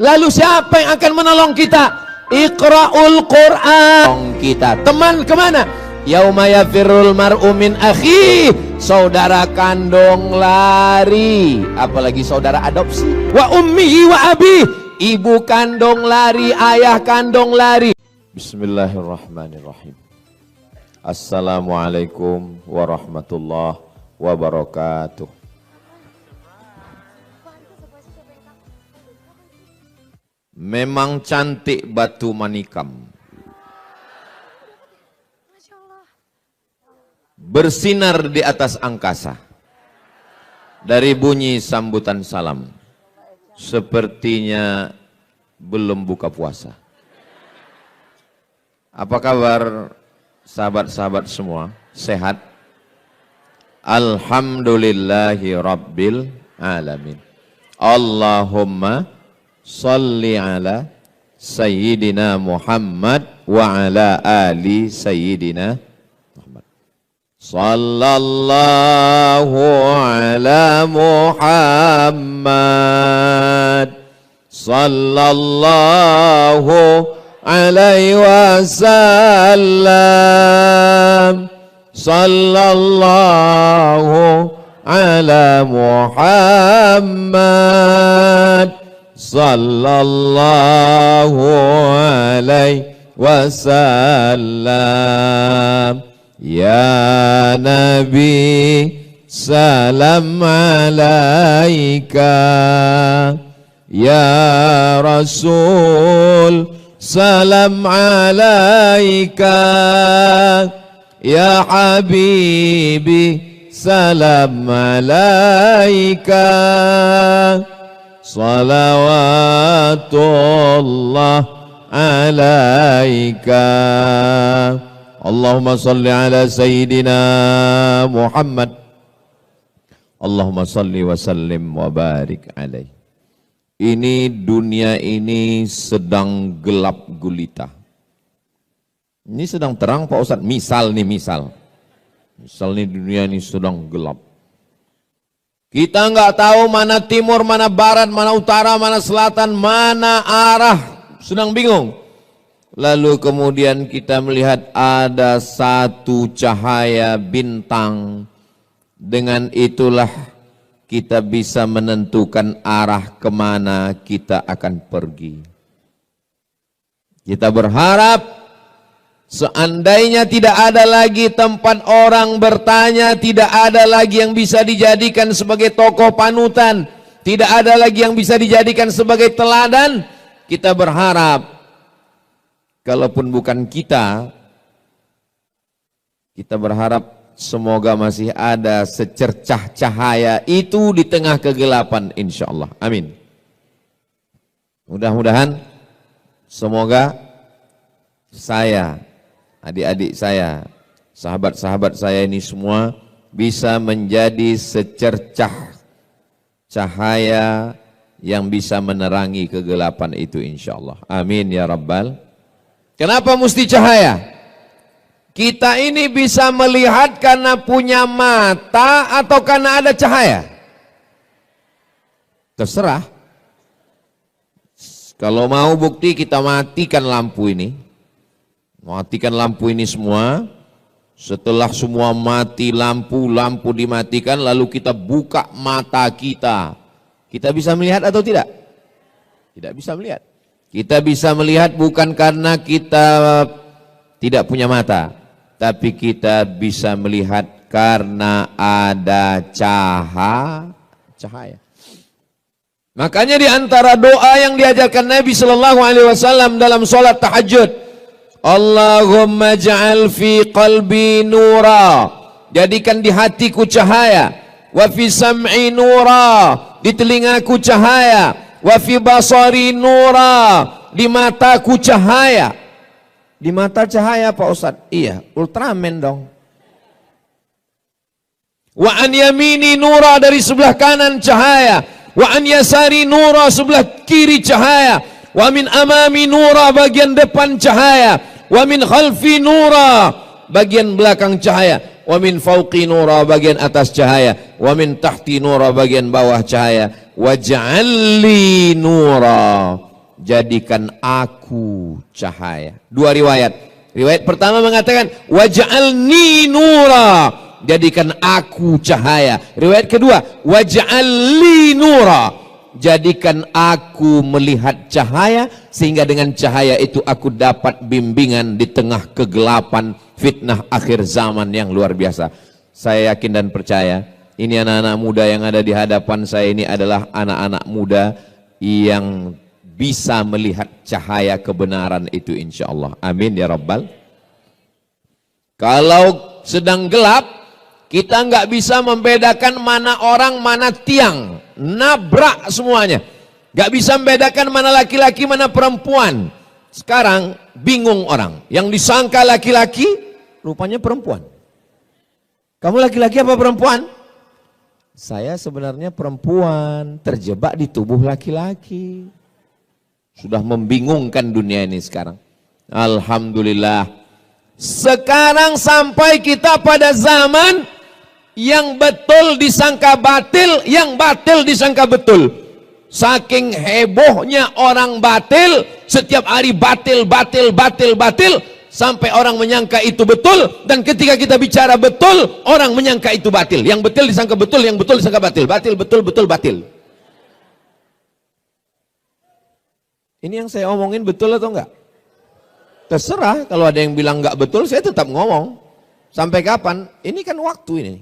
Lalu siapa yang akan menolong kita? Iqra'ul Qur'an. Kita teman kemana? Yauma yafirrul mar'u min akhi. Saudara kandung lari, apalagi saudara adopsi. Wa ummihi wa abi. Ibu kandung lari, ayah kandung lari. Bismillahirrahmanirrahim. Assalamualaikum warahmatullahi wabarakatuh. Memang cantik batu manikam, bersinar di atas angkasa. Dari bunyi sambutan salam, sepertinya belum buka puasa. Apa kabar sahabat-sahabat semua? Sehat? Alhamdulillahi Rabbil Alamin. Allahumma salli ala Sayyidina Muhammad wa ala ali Sayyidina Muhammad. Sallallahu ala Muhammad, sallallahu alaihi wasallam, sallallahu ala Muhammad, sallallahu alaihi wasallam. Ya Nabi salam alaika, ya Rasul salam alaika, ya Habibi salam alaika, salawatullah alaika. Allahumma salli ala Sayyidina Muhammad, Allahumma salli wa sallim wa barik alaih. Ini dunia ini sedang gelap gulita. Ini sedang terang Pak Ustadz. Misal nih, misal nih dunia ini sedang gelap. Kita nggak tahu mana timur, mana barat, mana utara, mana selatan, mana arah. Sedang bingung. Lalu kemudian kita melihat ada satu cahaya bintang. Dengan itulah kita bisa menentukan arah kemana kita akan pergi. Kita berharap seandainya tidak ada lagi tempat orang bertanya, tidak ada lagi yang bisa dijadikan sebagai tokoh panutan, tidak ada lagi yang bisa dijadikan sebagai teladan, kita berharap kalaupun bukan kita berharap semoga masih ada secercah cahaya itu di tengah kegelapan, insya Allah. Amin. Mudah-mudahan semoga saya, adik-adik saya, sahabat-sahabat saya ini semua bisa menjadi secercah cahaya yang bisa menerangi kegelapan itu, insya Allah. Amin ya Rabbal. Kenapa mesti cahaya? Kita ini bisa melihat karena punya mata atau karena ada cahaya? Terserah. Kalau mau bukti kita matikan lampu ini. Matikan lampu ini semua. Setelah semua mati lampu dimatikan, lalu kita buka mata kita. Kita bisa melihat atau tidak? Tidak bisa melihat. Kita bisa melihat bukan karena kita tidak punya mata, tapi kita bisa melihat karena ada cahaya. Makanya di antara doa yang diajarkan Nabi Shallallahu Alaihi Wasallam dalam sholat tahajud, Allahumma ja'al fi qalbi nura, jadikan di hatiku cahaya, wa fi sam'i nura, di telingaku cahaya, wa fi basari nura, di mataku cahaya. Di mata cahaya Pak Ustadz? Iya, Ultraman dong. Wa an yamini nura, dari sebelah kanan cahaya. Wa an yasari nura, sebelah kiri cahaya. Wa min amami nura, bagian depan cahaya. Wa min khalfi nura, bagian belakang cahaya. Wa min fauqi nura, bagian atas cahaya. Wa min tahti nura, bagian bawah cahaya. Waj'alli nura, jadikan aku cahaya. Dua riwayat. Riwayat pertama mengatakan waj'alni nura, jadikan aku cahaya. Riwayat kedua waj'alli nura, jadikan aku melihat cahaya, sehingga dengan cahaya itu aku dapat bimbingan di tengah kegelapan fitnah akhir zaman yang luar biasa. Saya yakin dan percaya ini anak-anak muda yang ada di hadapan saya ini adalah anak-anak muda yang bisa melihat cahaya kebenaran itu, insya Allah. Amin ya Rabbal. Kalau sedang gelap, kita nggak bisa membedakan mana orang, mana tiang, nabrak semuanya. Nggak bisa membedakan mana laki-laki, mana perempuan. Sekarang bingung orang, yang disangka laki-laki, rupanya perempuan. Kamu laki-laki apa perempuan? Saya sebenarnya perempuan, terjebak di tubuh laki-laki. Sudah membingungkan dunia ini sekarang. Alhamdulillah. Sekarang sampai kita pada zaman yang betul disangka batil, yang batil disangka betul. Saking hebohnya orang batil, setiap hari batil, sampai orang menyangka itu betul. Dan ketika kita bicara betul, orang menyangka itu batil. Yang betul disangka betul, yang betul disangka batil. Batil, betul, batil. Ini yang saya omongin betul atau enggak? Terserah, kalau ada yang bilang enggak betul, saya tetap ngomong. Sampai kapan? Ini kan waktu ini.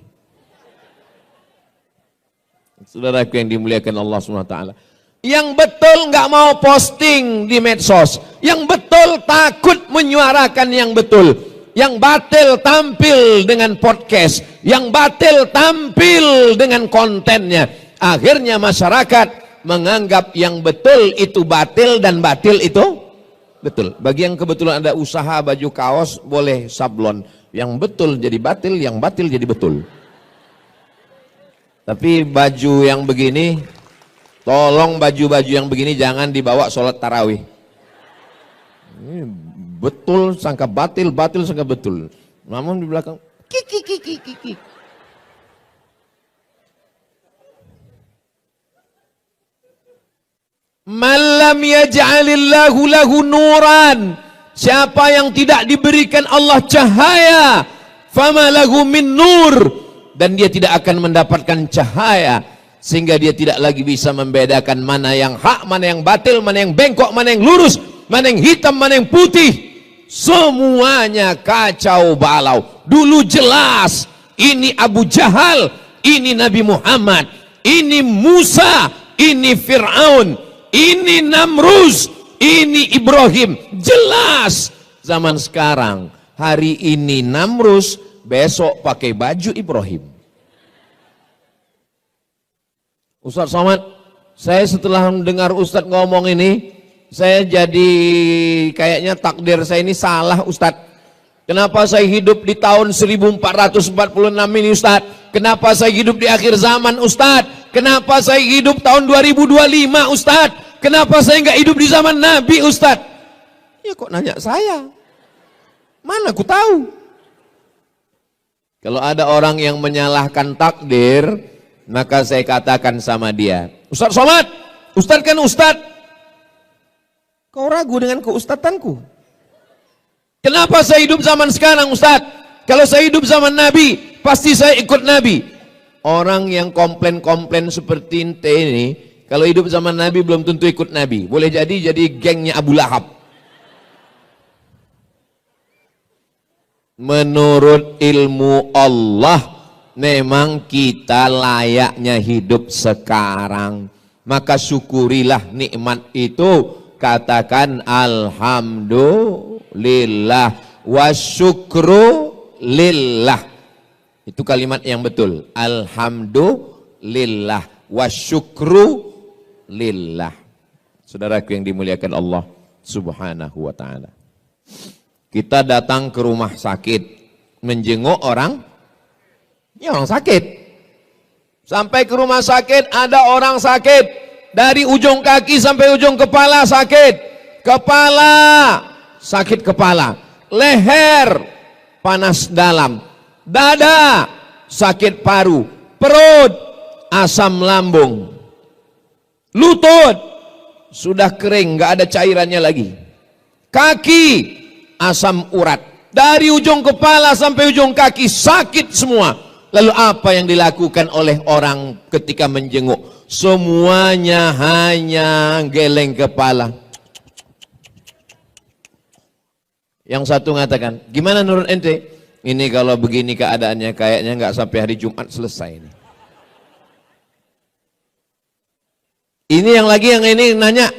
Saudaraku yang dimuliakan Allah SWT. Yang betul enggak mau posting di medsos. Yang betul takut menyuarakan yang betul. Yang batil tampil dengan podcast. Yang batil tampil dengan kontennya. Akhirnya masyarakat menganggap yang betul itu batil dan batil itu betul. Bagi yang kebetulan ada usaha baju kaos, boleh sablon. Yang betul jadi batil, yang batil jadi betul. Tapi baju yang begini, tolong baju-baju yang begini jangan dibawa sholat tarawih. Ini betul sangka batil, batil sangka betul. Namun di belakang kiki. Malam yaj'alillahu lahu nuran, siapa yang tidak diberikan Allah cahaya, fama lahu min nur, dan dia tidak akan mendapatkan cahaya, sehingga dia tidak lagi bisa membedakan mana yang hak, mana yang batil, mana yang bengkok, mana yang lurus, mana yang hitam, mana yang putih. Semuanya kacau balau. Dulu jelas ini Abu Jahal, ini Nabi Muhammad, ini Musa, ini Fir'aun, ini Namrus, ini Ibrahim. Jelas. Zaman sekarang, hari ini Namrus, besok pakai baju Ibrahim. Ustaz Somad, saya setelah mendengar Ustaz ngomong ini, saya jadi kayaknya takdir saya ini salah Ustaz. Kenapa saya hidup di tahun 1446 ini Ustaz? Kenapa saya hidup di akhir zaman Ustaz? Kenapa saya hidup tahun 2025 Ustaz? Kenapa saya nggak hidup di zaman Nabi Ustaz? Ya kok nanya saya? Mana aku tahu? Kalau ada orang yang menyalahkan takdir, maka saya katakan sama dia, Ustaz Somad, Ustaz kan Ustaz. Kau ragu dengan keustatanku? Kenapa saya hidup zaman sekarang Ustaz? Kalau saya hidup zaman Nabi, pasti saya ikut Nabi. Orang yang komplain-komplain seperti ente ini, kalau hidup zaman Nabi belum tentu ikut Nabi. Boleh jadi gengnya Abu Lahab. Menurut ilmu Allah, memang kita layaknya hidup sekarang. Maka syukurilah nikmat itu. Katakan alhamdulillah wa syukru lillah. Itu kalimat yang betul. Alhamdulillah wa syukru lillah. Saudaraku yang dimuliakan Allah Subhanahu wa ta'ala. Kita datang ke rumah sakit menjenguk orang, ya orang sakit. Sampai ke rumah sakit ada orang sakit. Dari ujung kaki sampai ujung kepala sakit. Kepala, sakit kepala. Leher, panas dalam. Dada, sakit paru. Perut, asam lambung. Lutut, sudah kering, nggak ada cairannya lagi. Kaki, asam urat. Dari ujung kepala sampai ujung kaki sakit semua. Lalu apa yang dilakukan oleh orang ketika menjenguk? Semuanya hanya geleng kepala. Yang satu mengatakan, gimana menurut ente? Ini kalau begini keadaannya kayaknya nggak sampai hari Jumat selesai ini. Ini yang ini nanya,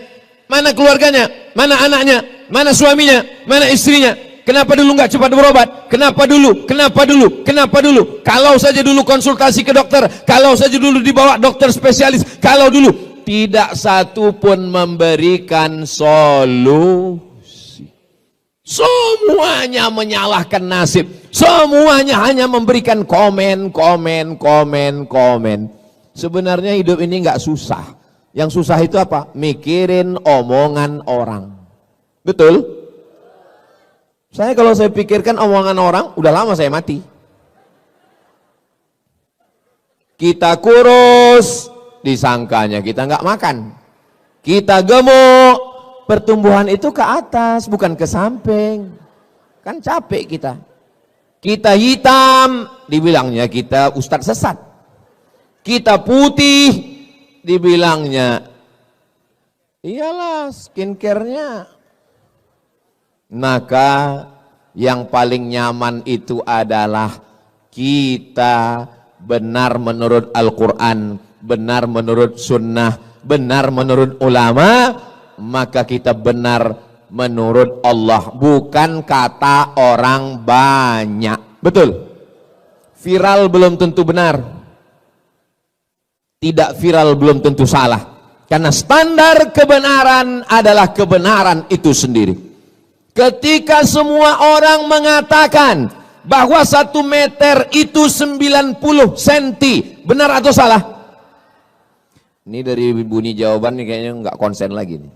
mana keluarganya, mana anaknya, mana suaminya, mana istrinya? Kenapa dulu nggak cepat berobat? Kenapa dulu? Kenapa dulu? Kenapa dulu? Kalau saja dulu konsultasi ke dokter, kalau saja dulu dibawa dokter spesialis, kalau dulu tidak satu pun memberikan solusi. Semuanya menyalahkan nasib. Semuanya hanya memberikan komen. Sebenarnya hidup ini nggak susah. Yang susah itu apa? Mikirin omongan orang. Betul? Kalau saya pikirkan omongan orang, udah lama saya mati. Kita kurus, disangkanya kita nggak makan. Kita gemuk, pertumbuhan itu ke atas, bukan ke samping. Kan capek kita. Kita hitam, dibilangnya kita ustadz sesat. Kita putih, dibilangnya iyalah skincare-nya. Maka yang paling nyaman itu adalah kita benar menurut Al-Quran, benar menurut sunnah, benar menurut ulama, maka kita benar menurut Allah, bukan kata orang banyak. Betul? Viral belum tentu benar, tidak viral belum tentu salah, karena standar kebenaran adalah kebenaran itu sendiri. Ketika semua orang mengatakan bahwa 1 meter itu 90 cm, benar atau salah? Ini dari bunyi jawaban nih kayaknya nggak konsen lagi nih.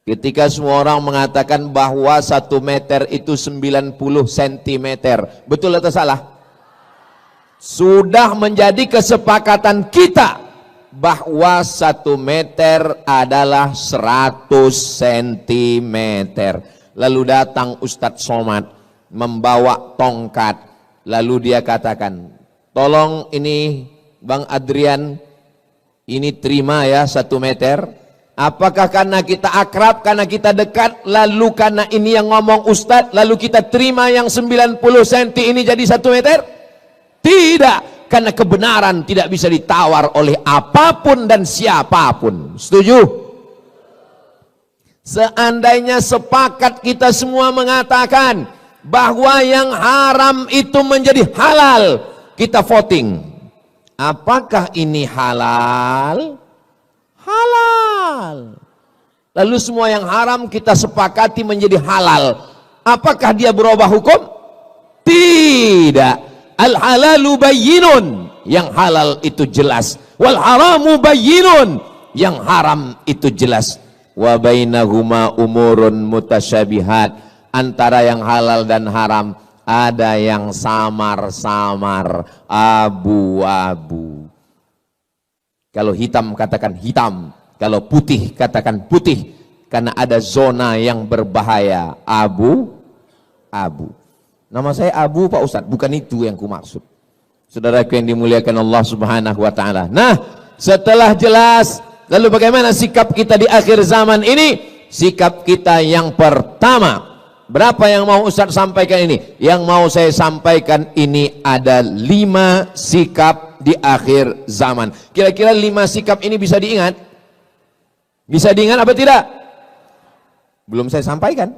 Ketika semua orang mengatakan bahwa 1 meter itu 90 cm, betul atau salah? Sudah menjadi kesepakatan kita bahwa 1 meter adalah 100 cm. Lalu datang Ustadz Somad membawa tongkat, lalu dia katakan, tolong ini Bang Adrian, ini terima ya 1 meter. Apakah karena kita akrab, karena kita dekat, lalu karena ini yang ngomong Ustadz, lalu kita terima yang 90 cm ini jadi 1 meter? Tidak. Karena kebenaran tidak bisa ditawar oleh apapun dan siapapun. Setuju? Seandainya sepakat kita semua mengatakan bahwa yang haram itu menjadi halal, kita voting. Apakah ini halal? Halal. Lalu semua yang haram kita sepakati menjadi halal. Apakah dia berubah hukum? Tidak. Al-halalu bayyinun, yang halal itu jelas. Wal haramu bayyinun, yang haram itu jelas. Wa bainahuma umurun mutasyabihat, antara yang halal dan haram ada yang samar-samar, abu-abu. Kalau hitam katakan hitam, kalau putih katakan putih, karena ada zona yang berbahaya, abu-abu. Nama saya Abu Pak Ustadz, bukan itu yang ku maksud. Saudaraku yang dimuliakan Allah Subhanahu wa taala. Nah, setelah jelas, lalu bagaimana sikap kita di akhir zaman ini? Sikap kita yang pertama, berapa yang mau Ustadz sampaikan ini? Yang mau saya sampaikan ini ada 5 sikap di akhir zaman. Kira-kira 5 sikap ini bisa diingat? Bisa diingat apa tidak? Belum saya sampaikan.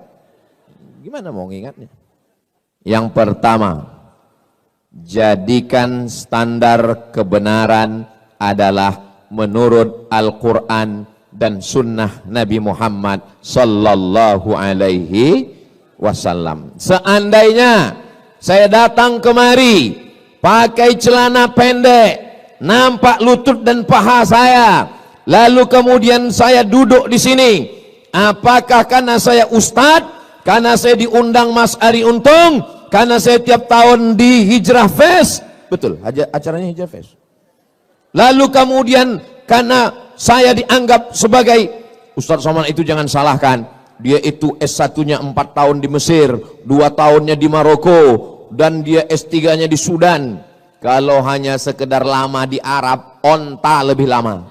Gimana mau ngingatnya? Yang pertama, jadikan standar kebenaran adalah menurut Al-Quran dan sunnah Nabi Muhammad sallallahu alaihi wasallam. Seandainya saya datang kemari pakai celana pendek, nampak lutut dan paha saya, lalu kemudian saya duduk di sini, apakah karena saya ustadz, karena saya diundang Mas Ari Untung, karena saya tiap tahun di Hijrah Fest? Betul, acaranya Hijrah Fest. Lalu kemudian karena saya dianggap sebagai Ustadz Somad itu jangan salahkan. Dia itu S1-nya 4 tahun di Mesir, 2 tahunnya di Maroko, dan dia S3-nya di Sudan. Kalau hanya sekedar lama di Arab, onta lebih lama.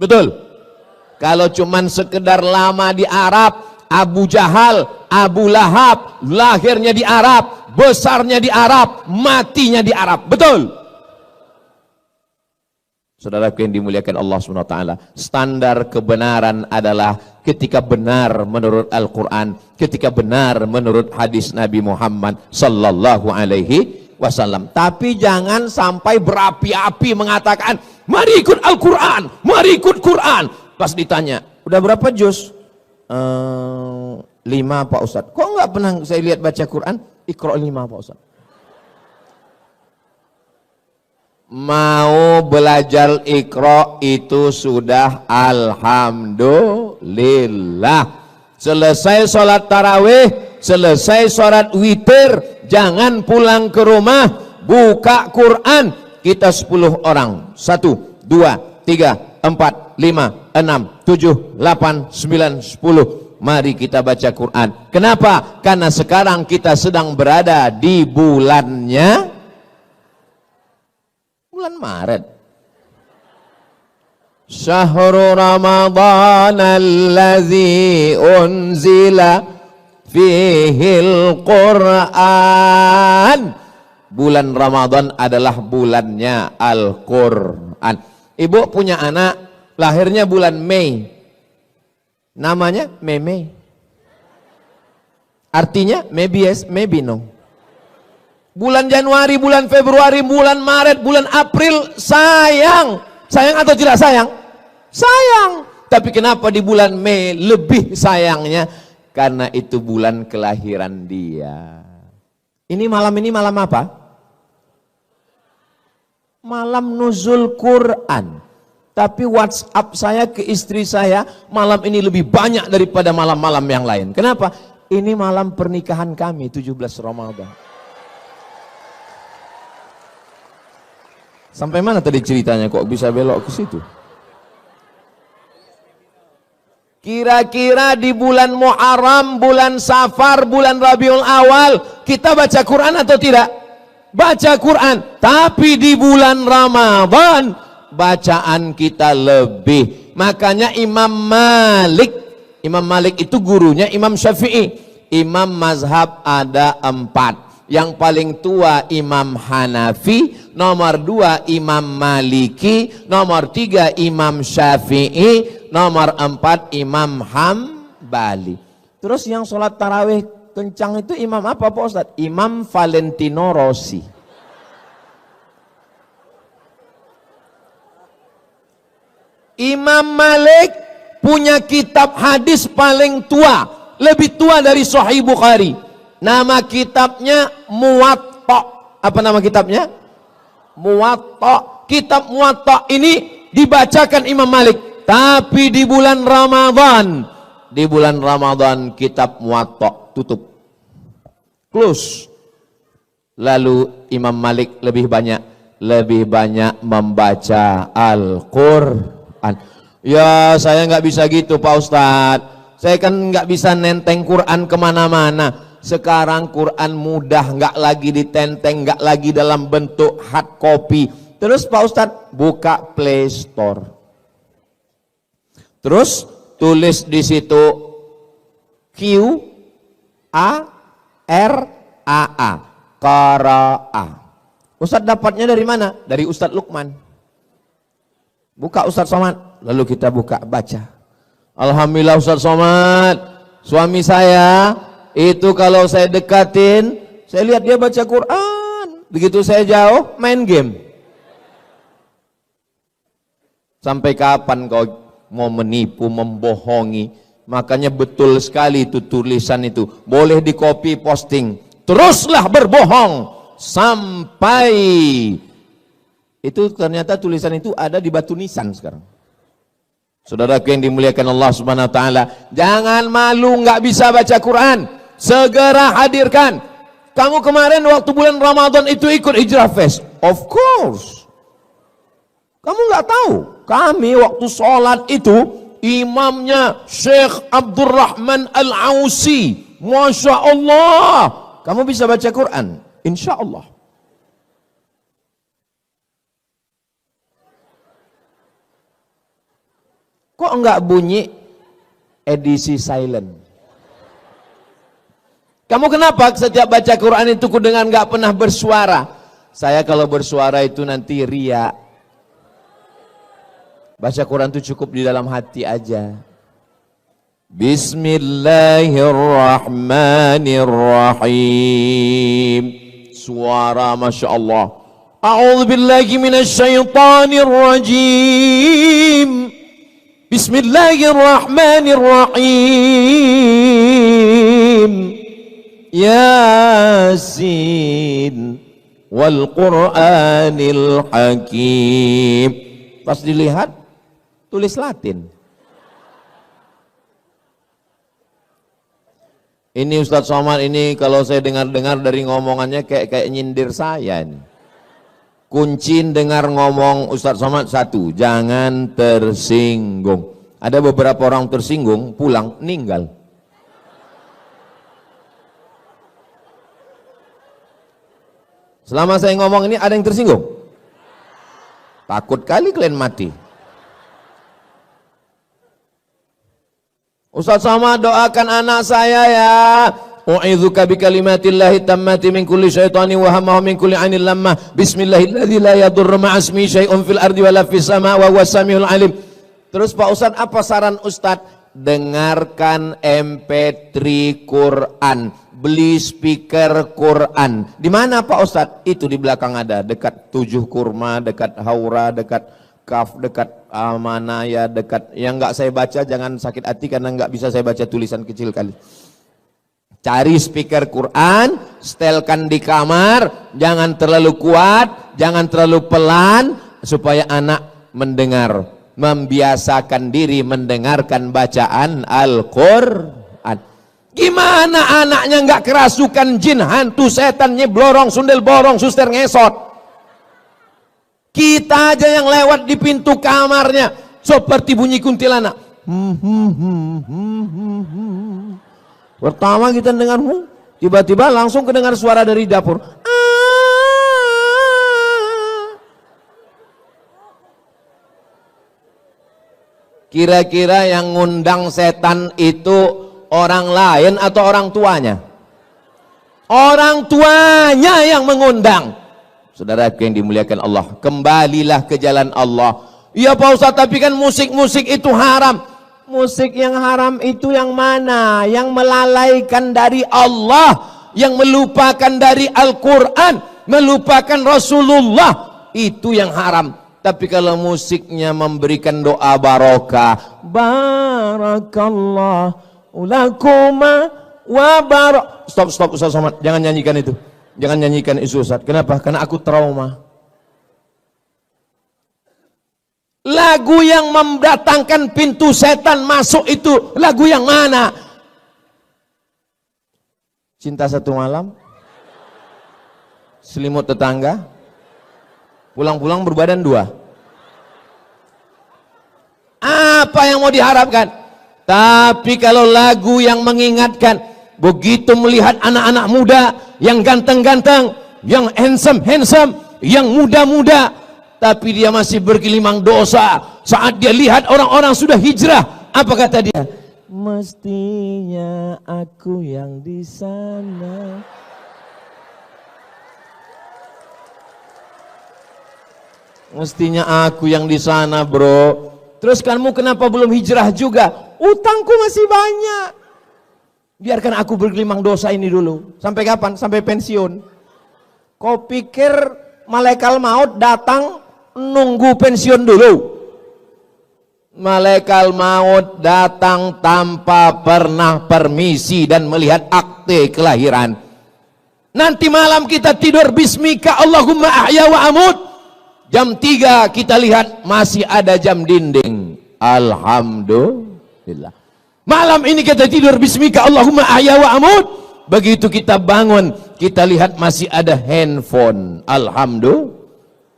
Betul? Kalau cuman sekedar lama di Arab, Abu Jahal, Abu Lahab, lahirnya di Arab, besarnya di Arab, matinya di Arab. Betul? Saudara yang dimuliakan Allah SWT, standar kebenaran adalah ketika benar menurut Al-Quran, ketika benar menurut hadis Nabi Muhammad Sallallahu Alaihi Wasallam. Tapi jangan sampai berapi-api mengatakan, mari ikut Al-Quran, mari ikut Quran. Pas ditanya, udah berapa juz? 5 Pak Ustadz. Kok enggak pernah saya lihat baca Quran? Iqra 5 Pak Ustadz. Mau belajar Iqra itu sudah alhamdulillah. Selesai sholat tarawih, selesai sholat witir, jangan pulang ke rumah, buka Quran. Kita 10 orang, 1, 2, 3, 4, 5, 6, 7, 8, 9, 10. Mari kita baca Quran. Kenapa? Karena sekarang kita sedang berada di bulannya bulan Maret. Syahrul Ramadan allazi unzila fihil Quran. Bulan Ramadan adalah bulannya Al-Quran. Ibu punya anak, lahirnya bulan Mei. Namanya Meme. Artinya maybe yes, maybe no. Bulan Januari, bulan Februari, bulan Maret, bulan April, sayang. Sayang atau tidak sayang? Sayang. Tapi kenapa di bulan Mei lebih sayangnya? Karena itu bulan kelahiran dia. Ini malam apa? Malam nuzul Quran. Tapi WhatsApp saya ke istri saya, malam ini lebih banyak daripada malam-malam yang lain. Kenapa? Ini malam pernikahan kami, 17 Ramadan. Sampai mana tadi ceritanya kok bisa belok ke situ? Kira-kira di bulan Muharram, bulan Safar, bulan Rabiul Awal, kita baca Quran atau tidak? Baca Quran. Tapi di bulan Ramadan, bacaan kita lebih. Makanya Imam Malik itu gurunya Imam Syafi'i. Imam mazhab ada 4. Yang paling tua Imam Hanafi, nomor 2 Imam Maliki, nomor 3 Imam Syafi'i, nomor 4 Imam Hambali. Terus yang sholat tarawih kencang itu imam apa Pak Ustadz? Imam Valentino Rossi. Imam Malik punya kitab hadis paling tua, lebih tua dari Sahih Bukhari. Nama kitabnya Muwatta. Apa nama kitabnya? Muwatta. Kitab Muwatta ini dibacakan Imam Malik. Tapi di bulan Ramadan kitab Muwatta tutup, close. Lalu Imam Malik lebih banyak membaca Al-Quran. Ya saya nggak bisa gitu Pak Ustadz. Saya kan nggak bisa nenteng Quran kemana-mana. Sekarang Quran mudah, nggak lagi ditenteng, nggak lagi dalam bentuk hard copy. Terus Pak Ustadz buka Play Store. Terus tulis di situ Q-A-R-A-A, Qara'a. Ustadz dapatnya dari mana? Dari Ustadz Lukman. Buka Ustadz Somad, lalu kita buka baca. Alhamdulillah Ustadz Somad, suami saya itu kalau saya dekatin, saya lihat dia baca Quran. Begitu saya jauh, main game. Sampai kapan kau mau menipu, membohongi? Makanya betul sekali itu tulisan itu. Boleh di copy posting. Teruslah berbohong sampai itu ternyata tulisan itu ada di batu nisan sekarang. Saudaraku yang dimuliakan Allah Subhanahu wa taala, jangan malu nggak bisa baca Quran. Segera hadirkan. Kamu kemarin waktu bulan Ramadan itu ikut Hijrah Fest? Of course. Kamu nggak tahu, kami waktu sholat itu imamnya Syekh Abdurrahman Al-Ausi. Masya Allah, kamu bisa baca Quran, insya Allah. Kok enggak bunyi edisi silent? Kamu kenapa setiap baca Quran itu dengan enggak pernah bersuara? Saya kalau bersuara itu nanti riya. Baca Quran itu cukup di dalam hati aja. Bismillahirrahmanirrahim. Suara Masya Allah. A'udzubillahi minasyaitonirrajim. Bismillahirrahmanirrahim. Yasin wal Qur'anil Hakim. Pas dilihat tulis Latin. Ini Ustadz Somad ini kalau saya dengar-dengar dari ngomongannya kayak nyindir saya ini. Kunci dengar ngomong Ustadz Somad satu, jangan tersinggung. Ada beberapa orang tersinggung, pulang, meninggal. Selama saya ngomong ini ada yang tersinggung? Takut kali kalian mati. Ustadz Somad doakan anak saya ya. U'idzuka bikalimatillahi tammati min kulli syaitani wa hamma min kulli 'ainil lammah. Bismillahilladzi la yadurru ma'asmi syai'un fil ardi wala fis sama' wa huwas samiul 'alim. Terus Pak Ustadz, apa saran Ustadz? Dengarkan MP3 Quran, beli speaker Quran. Di mana Pak Ustadz? Itu di belakang ada, dekat 7 Kurma, dekat Haura, dekat Kaf, dekat Amanaya, dekat yang nggak saya baca jangan sakit hati karena nggak bisa saya baca tulisan kecil kali. Cari speaker Quran, setelkan di kamar, jangan terlalu kuat, jangan terlalu pelan, supaya anak mendengar, membiasakan diri mendengarkan bacaan Al-Quran. Gimana anaknya nggak kerasukan jin, hantu, setan, nyeblorong, sundel borong, suster ngesot? Kita aja yang lewat di pintu kamarnya seperti bunyi kuntilanak. Pertama kita dengar, tiba-tiba langsung kedengar suara dari dapur. Kira-kira yang ngundang setan itu orang lain atau orang tuanya? Orang tuanya yang mengundang. Saudaraku yang dimuliakan Allah, kembalilah ke jalan Allah. Iya Pak Ustadz, tapi kan musik-musik itu haram. Musik yang haram itu yang mana? Yang melalaikan dari Allah, yang melupakan dari Al-Quran, melupakan Rasulullah, itu yang haram. Tapi kalau musiknya memberikan doa barokah, barakallahu lakuma wa barak. Stop Ustaz Somad, jangan nyanyikan itu. Jangan nyanyikan itu Ustaz. Kenapa? Karena aku trauma. Lagu yang mendatangkan pintu setan masuk itu lagu yang mana? Cinta Satu Malam, Selimut Tetangga, Pulang-pulang berbadan dua. Apa yang mau diharapkan? Tapi kalau lagu yang mengingatkan, begitu melihat anak-anak muda yang ganteng-ganteng, yang handsome, yang muda-muda, tapi dia masih bergelimang dosa. Saat dia lihat orang-orang sudah hijrah, apa kata dia? Mestinya aku yang di sana. Mestinya aku yang di sana, bro. Terus kamu kenapa belum hijrah juga? Utangku masih banyak. Biarkan aku bergelimang dosa ini dulu. Sampai kapan? Sampai pensiun. Kau pikir malaikat maut datang nunggu pensiun dulu? Malaikat maut datang tanpa pernah permisi dan melihat akte kelahiran. Nanti malam kita tidur bismika Allahumma ahya wa amut. Jam 3 kita lihat masih ada jam dinding. Alhamdulillah. Malam ini kita tidur bismika Allahumma ahya wa amut. Begitu kita bangun, kita lihat masih ada handphone. Alhamdulillah.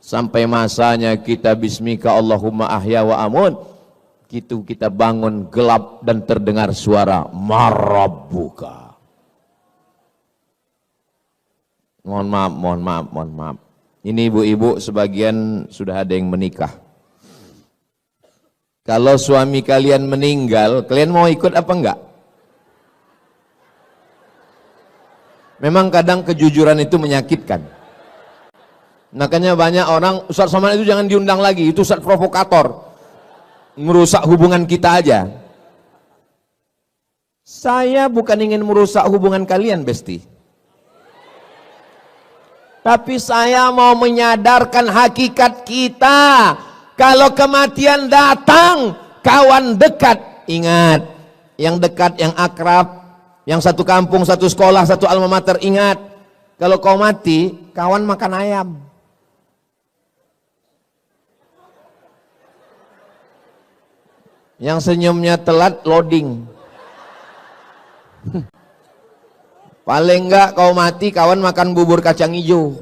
Sampai masanya kita bismika Allahumma ahya wa amun, gitu kita bangun gelap dan terdengar suara marabbuka. Mohon maaf. Ini ibu-ibu sebagian sudah ada yang menikah. Kalau suami kalian meninggal, kalian mau ikut apa enggak? Memang kadang kejujuran itu menyakitkan. Makanya banyak orang, Ustaz Somad itu jangan diundang lagi, itu Ustaz provokator, merusak hubungan kita aja. Saya bukan ingin merusak hubungan kalian, Besti, tapi saya mau menyadarkan hakikat kita. Kalau kematian datang, kawan dekat, ingat, yang dekat, yang akrab, yang satu kampung, satu sekolah, satu alma mater, ingat, kalau kau mati, kawan makan ayam. Yang senyumnya telat loading. Paling enggak kau mati, kawan makan bubur kacang hijau.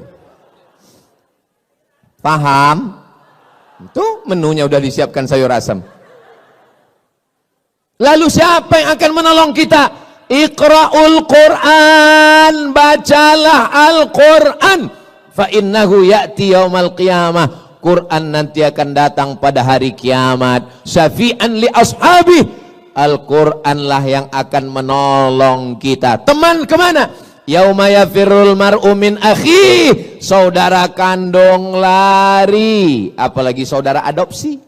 Paham? Itu menunya udah disiapkan sayur asam. Lalu siapa yang akan menolong kita? Iqra'ul Qur'an, bacalah Al-Qur'an. Fa innahu ya'ti yaumal qiyamah. Quran nanti akan datang pada hari kiamat. Syafi'an li ashabi. Al-Quran lah yang akan menolong kita. Teman kemana? Yauma yafirrul mar'u min akhi. Saudara kandung lari. Apalagi saudara adopsi.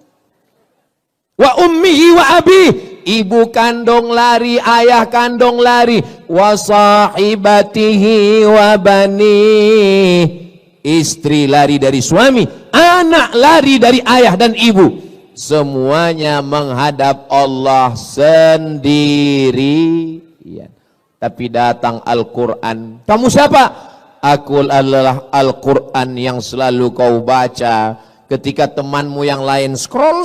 Wa ummihi wa abi. Ibu kandung lari, ayah kandung lari. Wa sahibatihi wa bani. Istri lari dari suami, anak lari dari ayah dan ibu. Semuanya menghadap Allah sendiri. Tapi datang Al-Quran. Kamu siapa? Aku adalah Al-Quran yang selalu kau baca ketika temanmu yang lain scroll.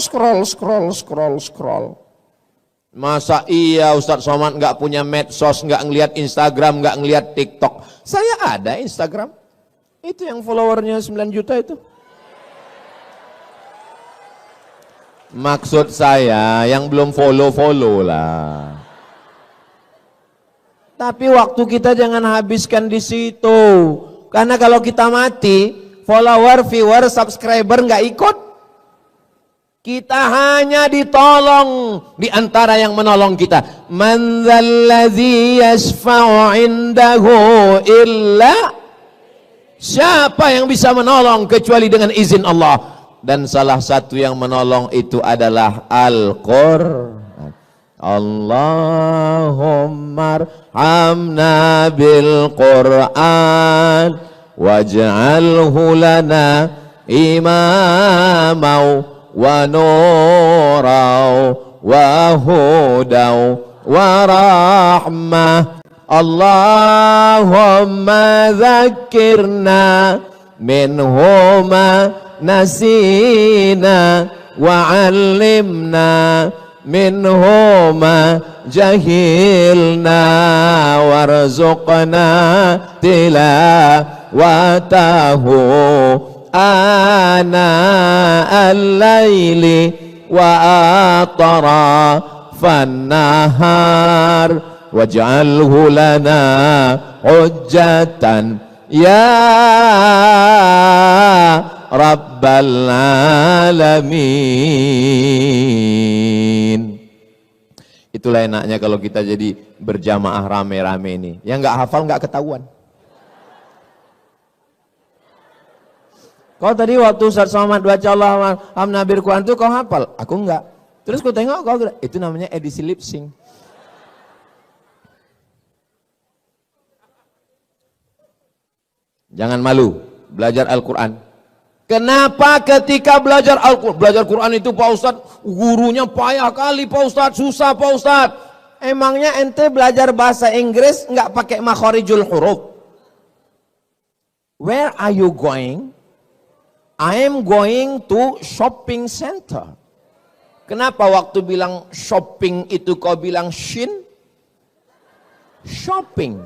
Masa iya Ustaz Somad nggak punya medsos, nggak ngelihat Instagram, nggak ngelihat TikTok? Saya ada Instagram. Itu yang followernya 9 juta itu. Maksud saya yang belum follow lah. Tapi waktu kita jangan habiskan di situ. Karena kalau kita mati, follower, viewer, subscriber nggak ikut. Kita hanya ditolong di antara yang menolong kita. Man dzalladzi yashfa'u 'indahu illa. Siapa yang bisa menolong kecuali dengan izin Allah? Dan salah satu yang menolong itu adalah Al-Qur'an. Allahumma arhamna bil Qur'an waj'alhu lana imamau wa nurau wa hudau wa rahmah. Allahumma zakirna minhuma nasina wa'allimna minhuma jahilna warzuqna tilawatahu ana al-laili wa atrafan nahar waj'alhu lana hujjatan ya rabbal alamin. Itulah enaknya kalau kita jadi berjamaah rame-rame ini. Yang nggak hafal nggak ketahuan. Kau tadi waktu Ustaz Somad baca Allah Nabil Quran itu kau hafal? Aku enggak. Terus kau tengok kau itu namanya edisi lip sync. Jangan malu belajar Al-Quran. Kenapa ketika belajar Al-Quran? Belajar Quran itu Pak Ustadz, gurunya payah kali Pak Ustadz, susah Pak Ustadz. Emangnya ente belajar bahasa Inggris nggak pakai makhorijul huruf? Where are you going? I am going to shopping center. Kenapa waktu bilang shopping itu kau bilang shin? Shopping.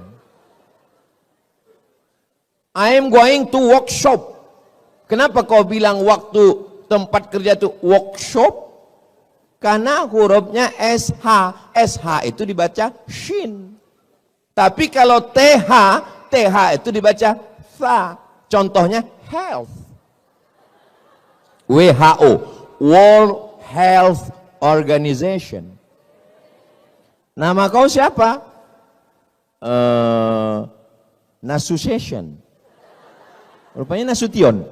I am going to workshop. Kenapa kau bilang waktu tempat kerja itu workshop? Karena hurufnya SH. SH itu dibaca shin. Tapi kalau TH, TH itu dibaca tha. Contohnya health. WHO, World Health Organization. Nama kau siapa? Nasution. Rupanya Nasution.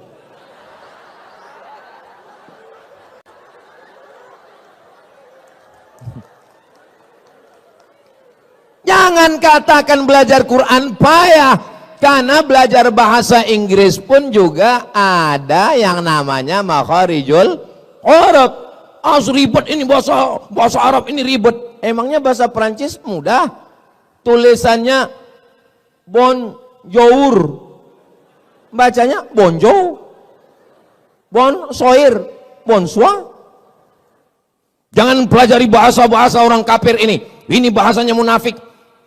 Jangan katakan belajar Quran payah, karena belajar bahasa Inggris pun juga ada yang namanya makharijul huruf. Ribet ini bahasa Arab ini ribet. Emangnya bahasa Perancis mudah? Tulisannya bonjour, bacanya bonjour. Bonsoir, bonsoir. Jangan pelajari bahasa-bahasa orang kafir ini. Ini bahasanya munafik.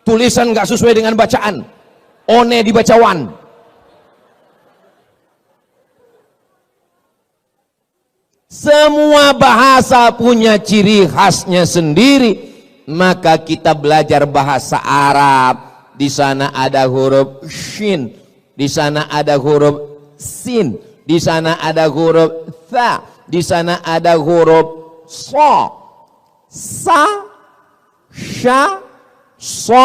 Tulisan nggak sesuai dengan bacaan. One dibaca wan. Semua bahasa punya ciri khasnya sendiri. Maka kita belajar bahasa Arab. Di sana ada huruf shin. Di sana ada huruf sin. Di sana ada huruf tha. Di sana ada huruf so. Sa, sya, so,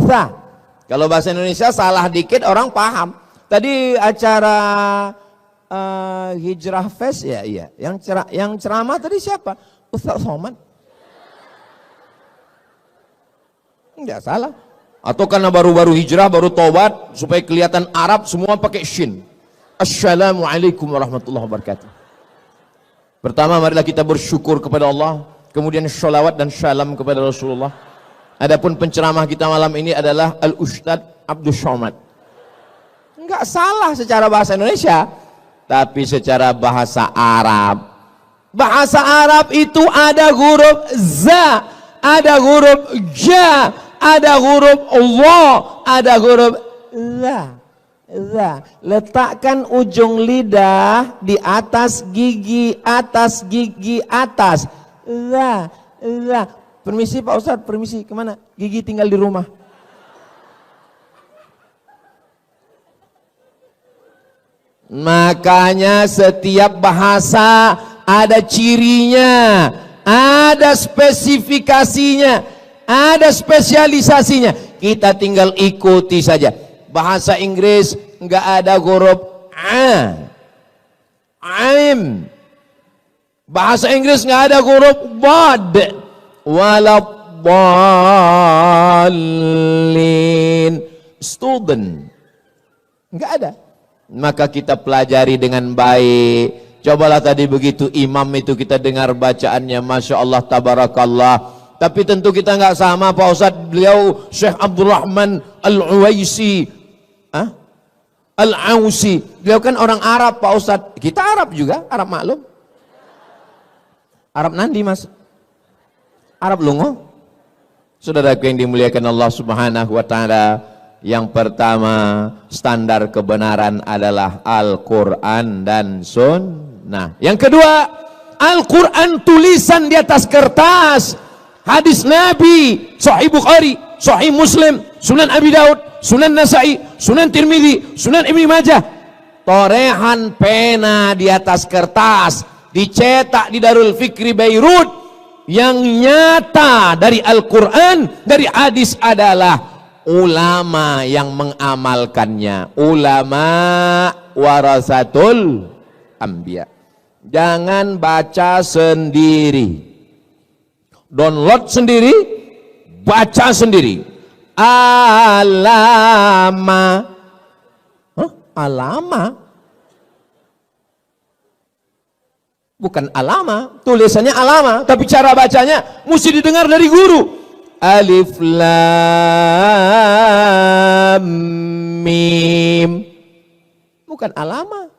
tha. Kalau bahasa Indonesia salah dikit orang paham. Tadi acara Hijrah Fest ya, iya. Yang ceramah tadi siapa? Ustaz Somad. Enggak salah. Atau karena baru-baru hijrah, baru tobat, supaya kelihatan Arab semua pakai shin. Assalamualaikum warahmatullahi wabarakatuh. Pertama, marilah kita bersyukur kepada Allah. Kemudian sholawat dan salam kepada Rasulullah. Adapun penceramah kita malam ini adalah Al-Ustadz Abdul Somad. Enggak salah secara bahasa Indonesia, tapi secara bahasa Arab. Bahasa Arab itu ada huruf za, ada huruf ja, ada huruf wa, ada huruf la. Letakkan ujung lidah di atas gigi atas. Permisi Pak Ustadz, permisi, kemana? Gigi tinggal di rumah. Makanya setiap bahasa ada cirinya, ada spesifikasinya, ada spesialisasinya. Kita tinggal ikuti saja. Bahasa Inggris enggak ada huruf a, aim. Bahasa Inggris nggak ada huruf bad, waladdallin, student, nggak ada. Maka kita pelajari dengan baik. Cobalah tadi begitu imam itu kita dengar bacaannya, masya Allah, tabarakallah. Tapi tentu kita nggak sama Pak Ustadz. Beliau Syekh Abdurrahman Al-Uwaisi, Al-Ausi. Beliau kan orang Arab Pak Ustadz. Kita Arab juga, Arab maklum. Arab Nandi mas, Arab Lungo. Saudaraku yang dimuliakan Allah Subhanahu wa Ta'ala, yang pertama standar kebenaran adalah Al-Quran dan Sunnah. Yang kedua, Al-Quran tulisan di atas kertas, hadis Nabi, Sahih Bukhari, Sahih Muslim, Sunan Abi Daud, Sunan Nasai, Sunan Tirmidzi, Sunan Ibnu Majah. Torehan pena di atas kertas, dicetak di Darul Fikri Beirut. Yang nyata dari Al-Quran, dari hadis adalah ulama yang mengamalkannya. Ulama warasatul anbiya. Jangan baca sendiri, download sendiri, baca sendiri. Alama, alama, bukan alama, tulisannya alama, tapi cara bacanya mesti didengar dari guru. Alif lam mim, bukan alama.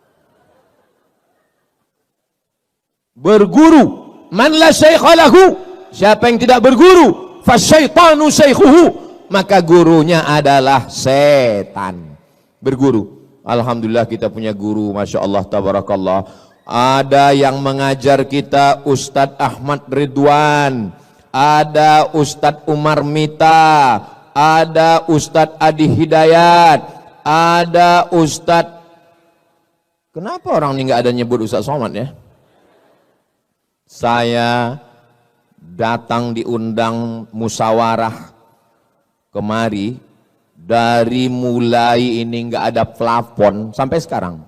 Berguru, man la syaikha lahu, siapa yang tidak berguru, fasyaitanu syaikhuhu, maka gurunya adalah setan. Berguru. Alhamdulillah kita punya guru, Masya Allah, tabarakallah. Ada yang mengajar kita Ustadz Ahmad Ridwan, ada Ustadz Umar Mita, ada Ustadz Adi Hidayat, ada Ustadz, kenapa orang ini nggak ada nyebut Ustadz Somad ya? Saya datang diundang musyawarah kemari, dari mulai ini nggak ada plafon sampai sekarang.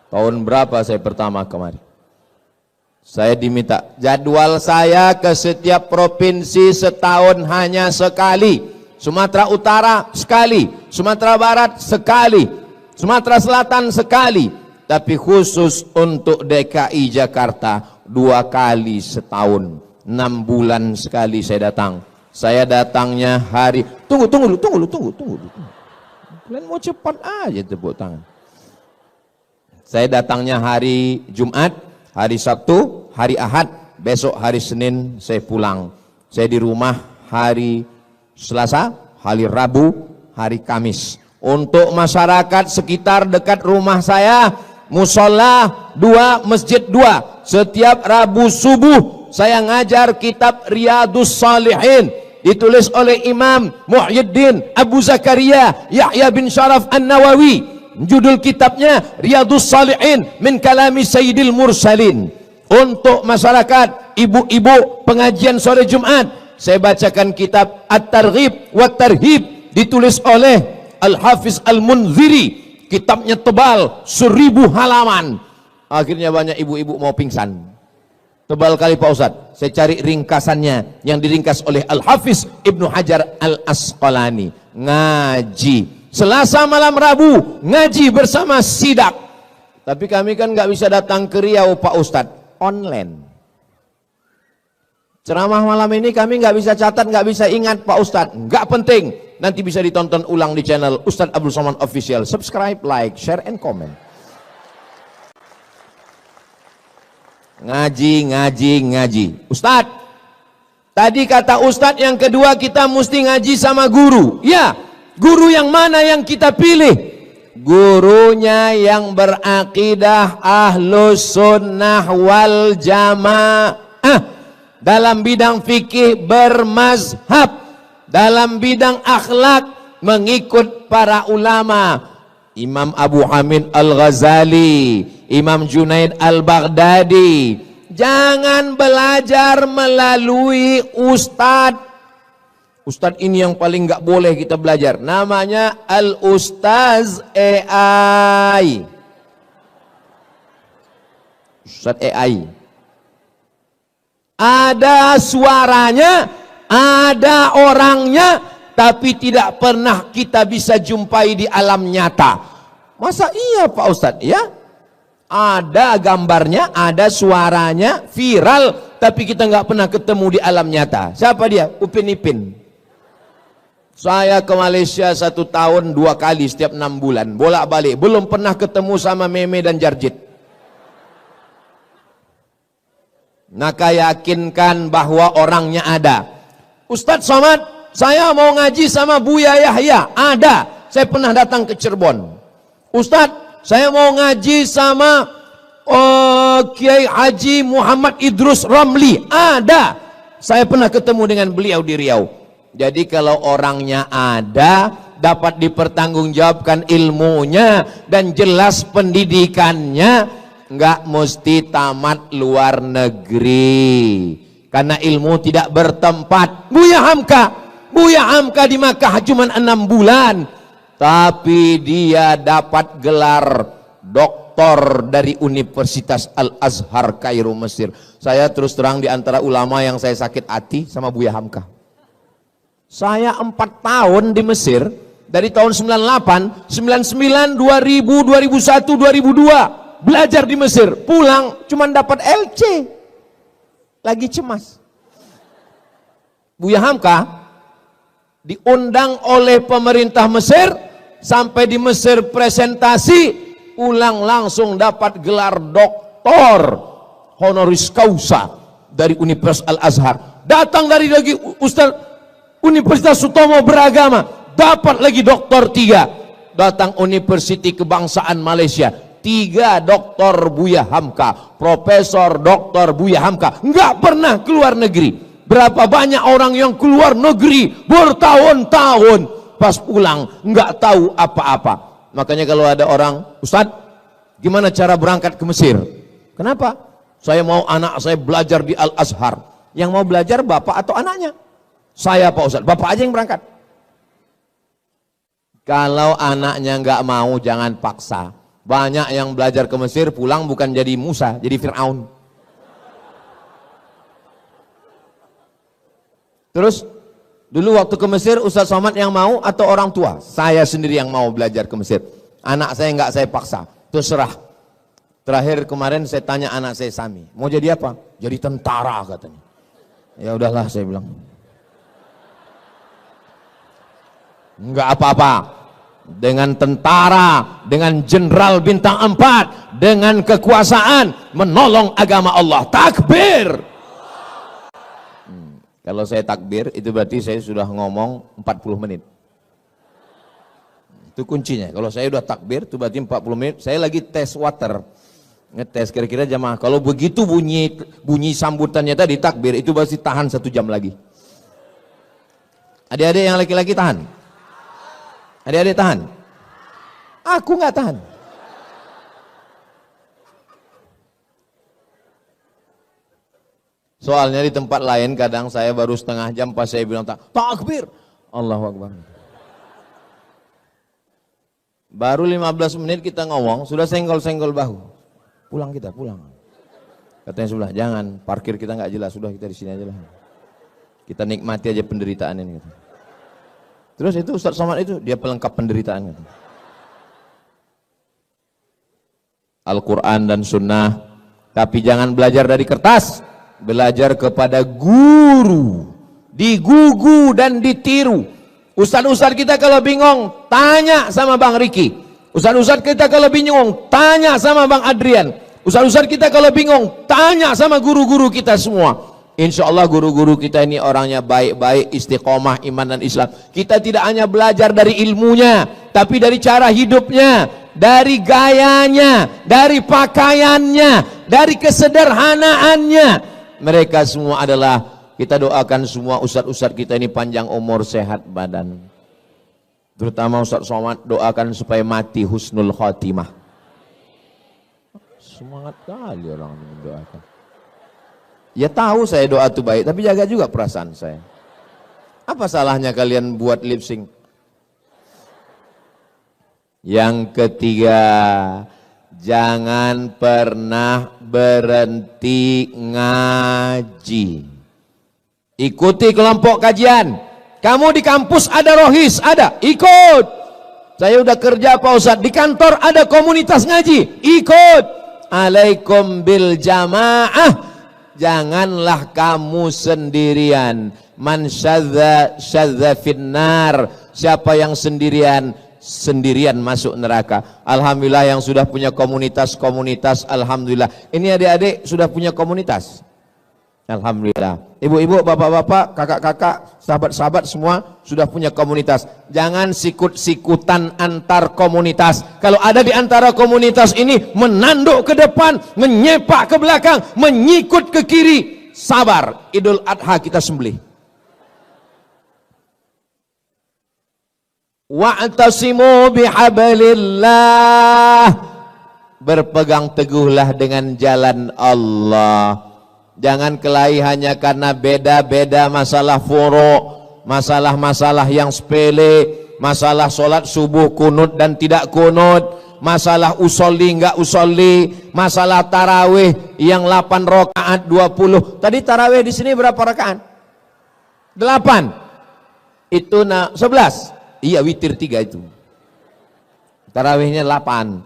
Tahun berapa saya pertama kemari? Saya diminta jadwal saya ke setiap provinsi setahun hanya sekali. Sumatera Utara sekali, Sumatera Barat sekali, Sumatera Selatan sekali. Tapi khusus untuk DKI Jakarta 2 kali setahun. 6 bulan sekali saya datang. Saya datangnya hari, tunggu. Kalian mau cepat aja tepuk tangan. Saya datangnya hari Jumat, hari Sabtu, hari Ahad, besok hari Senin saya pulang. Saya di rumah hari Selasa, hari Rabu, hari Kamis. Untuk masyarakat sekitar dekat rumah saya, musola 2, masjid 2. Setiap Rabu subuh saya ngajar kitab Riyadus Salihin, ditulis oleh Imam Muhyiddin Abu Zakaria Yahya bin Sharaf An-Nawawi. Judul kitabnya Riyadus Salihin min kalami Sayyidil Mursalin. Untuk masyarakat ibu-ibu pengajian sore Jumat, saya bacakan kitab At-Targhib wa Tarhib, ditulis oleh Al-Hafiz Al-Munziri. Kitabnya tebal 1000 halaman. Akhirnya banyak ibu-ibu mau pingsan. Tebal kali Pak Ustadz. Saya cari ringkasannya yang diringkas oleh Al-Hafiz Ibnu Hajar Al-Asqalani. Ngaji Selasa malam Rabu, ngaji bersama sidak. Tapi kami kan nggak bisa datang ke Riau Pak Ustadz, online. Ceramah malam ini kami nggak bisa catat, nggak bisa ingat Pak Ustadz. Nggak penting, nanti bisa ditonton ulang di channel Ustadz Abdul Somad Official. Subscribe, like, share, and comment. Ngaji. Ustadz, tadi kata Ustadz yang kedua kita mesti ngaji sama guru. Ya, guru yang mana yang kita pilih? Gurunya yang berakidah Ahlus Sunnah wal Jamaah, dalam bidang fikih bermazhab, dalam bidang akhlak mengikut para ulama. Imam Abu Hamid Al-Ghazali, Imam Junaid Al-Baghdadi. Jangan belajar melalui ustadz. Ustadz ini yang paling nggak boleh kita belajar. Namanya Al-Ustaz AI. Ustadz AI. Ada suaranya, ada orangnya, tapi tidak pernah kita bisa jumpai di alam nyata. Masa iya Pak Ustadz? Ya, ada gambarnya, ada suaranya, viral, tapi kita nggak pernah ketemu di alam nyata. Siapa dia? Upin Ipin. Saya ke Malaysia 1 tahun 2 kali setiap 6 bulan, bolak-balik, belum pernah ketemu sama Meme dan Jarjit. Maka yakinkan bahwa orangnya ada. Ustadz Somad, saya mau ngaji sama Buya Yahya. Ada. Saya pernah datang ke Cirebon. Ustadz, saya mau ngaji sama Kiai Haji Muhammad Idrus Ramli. Ada. Saya pernah ketemu dengan beliau di Riau. Jadi kalau orangnya ada, dapat dipertanggungjawabkan ilmunya dan jelas pendidikannya, nggak mesti tamat luar negeri. Karena ilmu tidak bertempat. Buya Hamka di Makkah cuma 6 bulan, tapi dia dapat gelar doktor dari Universitas Al-Azhar Kairo Mesir. Saya terus terang di antara ulama yang saya sakit hati sama Buya Hamka. Saya 4 tahun di Mesir, dari tahun 98, 99, 2000, 2001, 2002 belajar di Mesir. Pulang cuma dapat LC. Lagi cemas. Buya Hamka diundang oleh pemerintah Mesir, sampai di Mesir presentasi, pulang langsung dapat gelar doktor honoris causa dari Universitas Al-Azhar. Datang dari lagi Ustaz Universitas Sutomo Beragama, dapat lagi doktor 3. Datang Universiti Kebangsaan Malaysia, 3 doktor Buya Hamka, Profesor Doktor Buya Hamka, nggak pernah keluar negeri. Berapa banyak orang yang keluar negeri bertahun-tahun, pas pulang nggak tahu apa-apa. Makanya kalau ada orang, Ustadz, gimana cara berangkat ke Mesir? Kenapa? Saya mau anak saya belajar di Al-Azhar. Yang mau belajar bapak atau anaknya? Saya Pak Ustadz, bapak aja yang berangkat. Kalau anaknya nggak mau, jangan paksa. Banyak yang belajar ke Mesir, pulang bukan jadi Musa, jadi Fir'aun. Terus, dulu waktu ke Mesir, Ustadz Somad yang mau atau orang tua? Saya sendiri yang mau belajar ke Mesir. Anak saya nggak saya paksa, terserah. Terakhir kemarin saya tanya anak saya Sami, mau jadi apa? Jadi tentara katanya. Ya udahlah saya bilang. Enggak apa-apa. Dengan tentara, dengan jenderal bintang 4, dengan kekuasaan menolong agama Allah. Takbir. Kalau saya takbir itu berarti saya sudah ngomong 40 menit. Itu kuncinya. Kalau saya udah takbir itu berarti 40 menit. Saya lagi tes water. Ngetes kira-kira jamaah. Kalau begitu bunyi sambutannya tadi takbir itu berarti tahan 1 jam lagi. Adik-adik yang laki-laki tahan. Adik-adik tahan? Aku nggak tahan. Soalnya di tempat lain kadang saya baru setengah jam pas saya bilang takbir. Allahu Akbar. Baru 15 menit kita ngomong, sudah senggol-senggol bahu. Pulang kita, pulang. Katanya sebelah, jangan, parkir kita nggak jelas, sudah kita di sini aja lah. Kita nikmati aja penderitaan ini. Gitu. Terus itu Ustadz Somad itu dia pelengkap penderitaan. Al-Quran dan Sunnah, tapi jangan belajar dari kertas, belajar kepada guru, digugu dan ditiru. Ustadz-ustadz kita kalau bingung, tanya sama Bang Riki. Ustadz-ustadz kita kalau bingung, tanya sama Bang Adrian. Ustadz-ustadz kita kalau bingung, tanya sama guru-guru kita semua. Insya Allah guru-guru kita ini orangnya baik-baik, istiqomah, iman dan Islam. Kita tidak hanya belajar dari ilmunya, tapi dari cara hidupnya, dari gayanya, dari pakaiannya, dari kesederhanaannya. Mereka semua adalah, kita doakan semua ustadz-ustadz kita ini panjang umur, sehat badan. Terutama Ustadz Somad, doakan supaya mati husnul khotimah. Semangat kali orang mendoakan. Ya tahu saya doa itu baik, tapi jaga juga perasaan saya. Apa salahnya kalian buat lip sync? Yang ketiga, jangan pernah berhenti ngaji. Ikuti kelompok kajian. Kamu di kampus ada rohis, ada, ikut. Saya udah kerja Pak Ustadz, di kantor ada komunitas ngaji, ikut. Alaikum bil jamaah. Janganlah kamu sendirian. Man syadza finnar. Siapa yang sendirian, sendirian masuk neraka. Alhamdulillah yang sudah punya komunitas-komunitas, alhamdulillah. Ini adik-adik sudah punya komunitas. Alhamdulillah. Ibu-ibu, bapak-bapak, kakak-kakak, sahabat-sahabat semua sudah punya komunitas. Jangan sikut-sikutan antar komunitas. Kalau ada di antara komunitas ini menanduk ke depan, menyepak ke belakang, menyikut ke kiri, sabar. Idul Adha kita sembelih. Wa'tasimu bihablillah. Berpegang teguhlah dengan jalan Allah. Jangan kelahi hanya karena beda-beda masalah furu', masalah-masalah yang sepele, masalah sholat subuh kunut dan tidak kunut, masalah usolli enggak usolli, masalah tarawih yang 8 rakaat 20. Tadi tarawih di sini berapa rakaat? 8. Itu 11. Iya, witir 3 itu. Tarawihnya 8.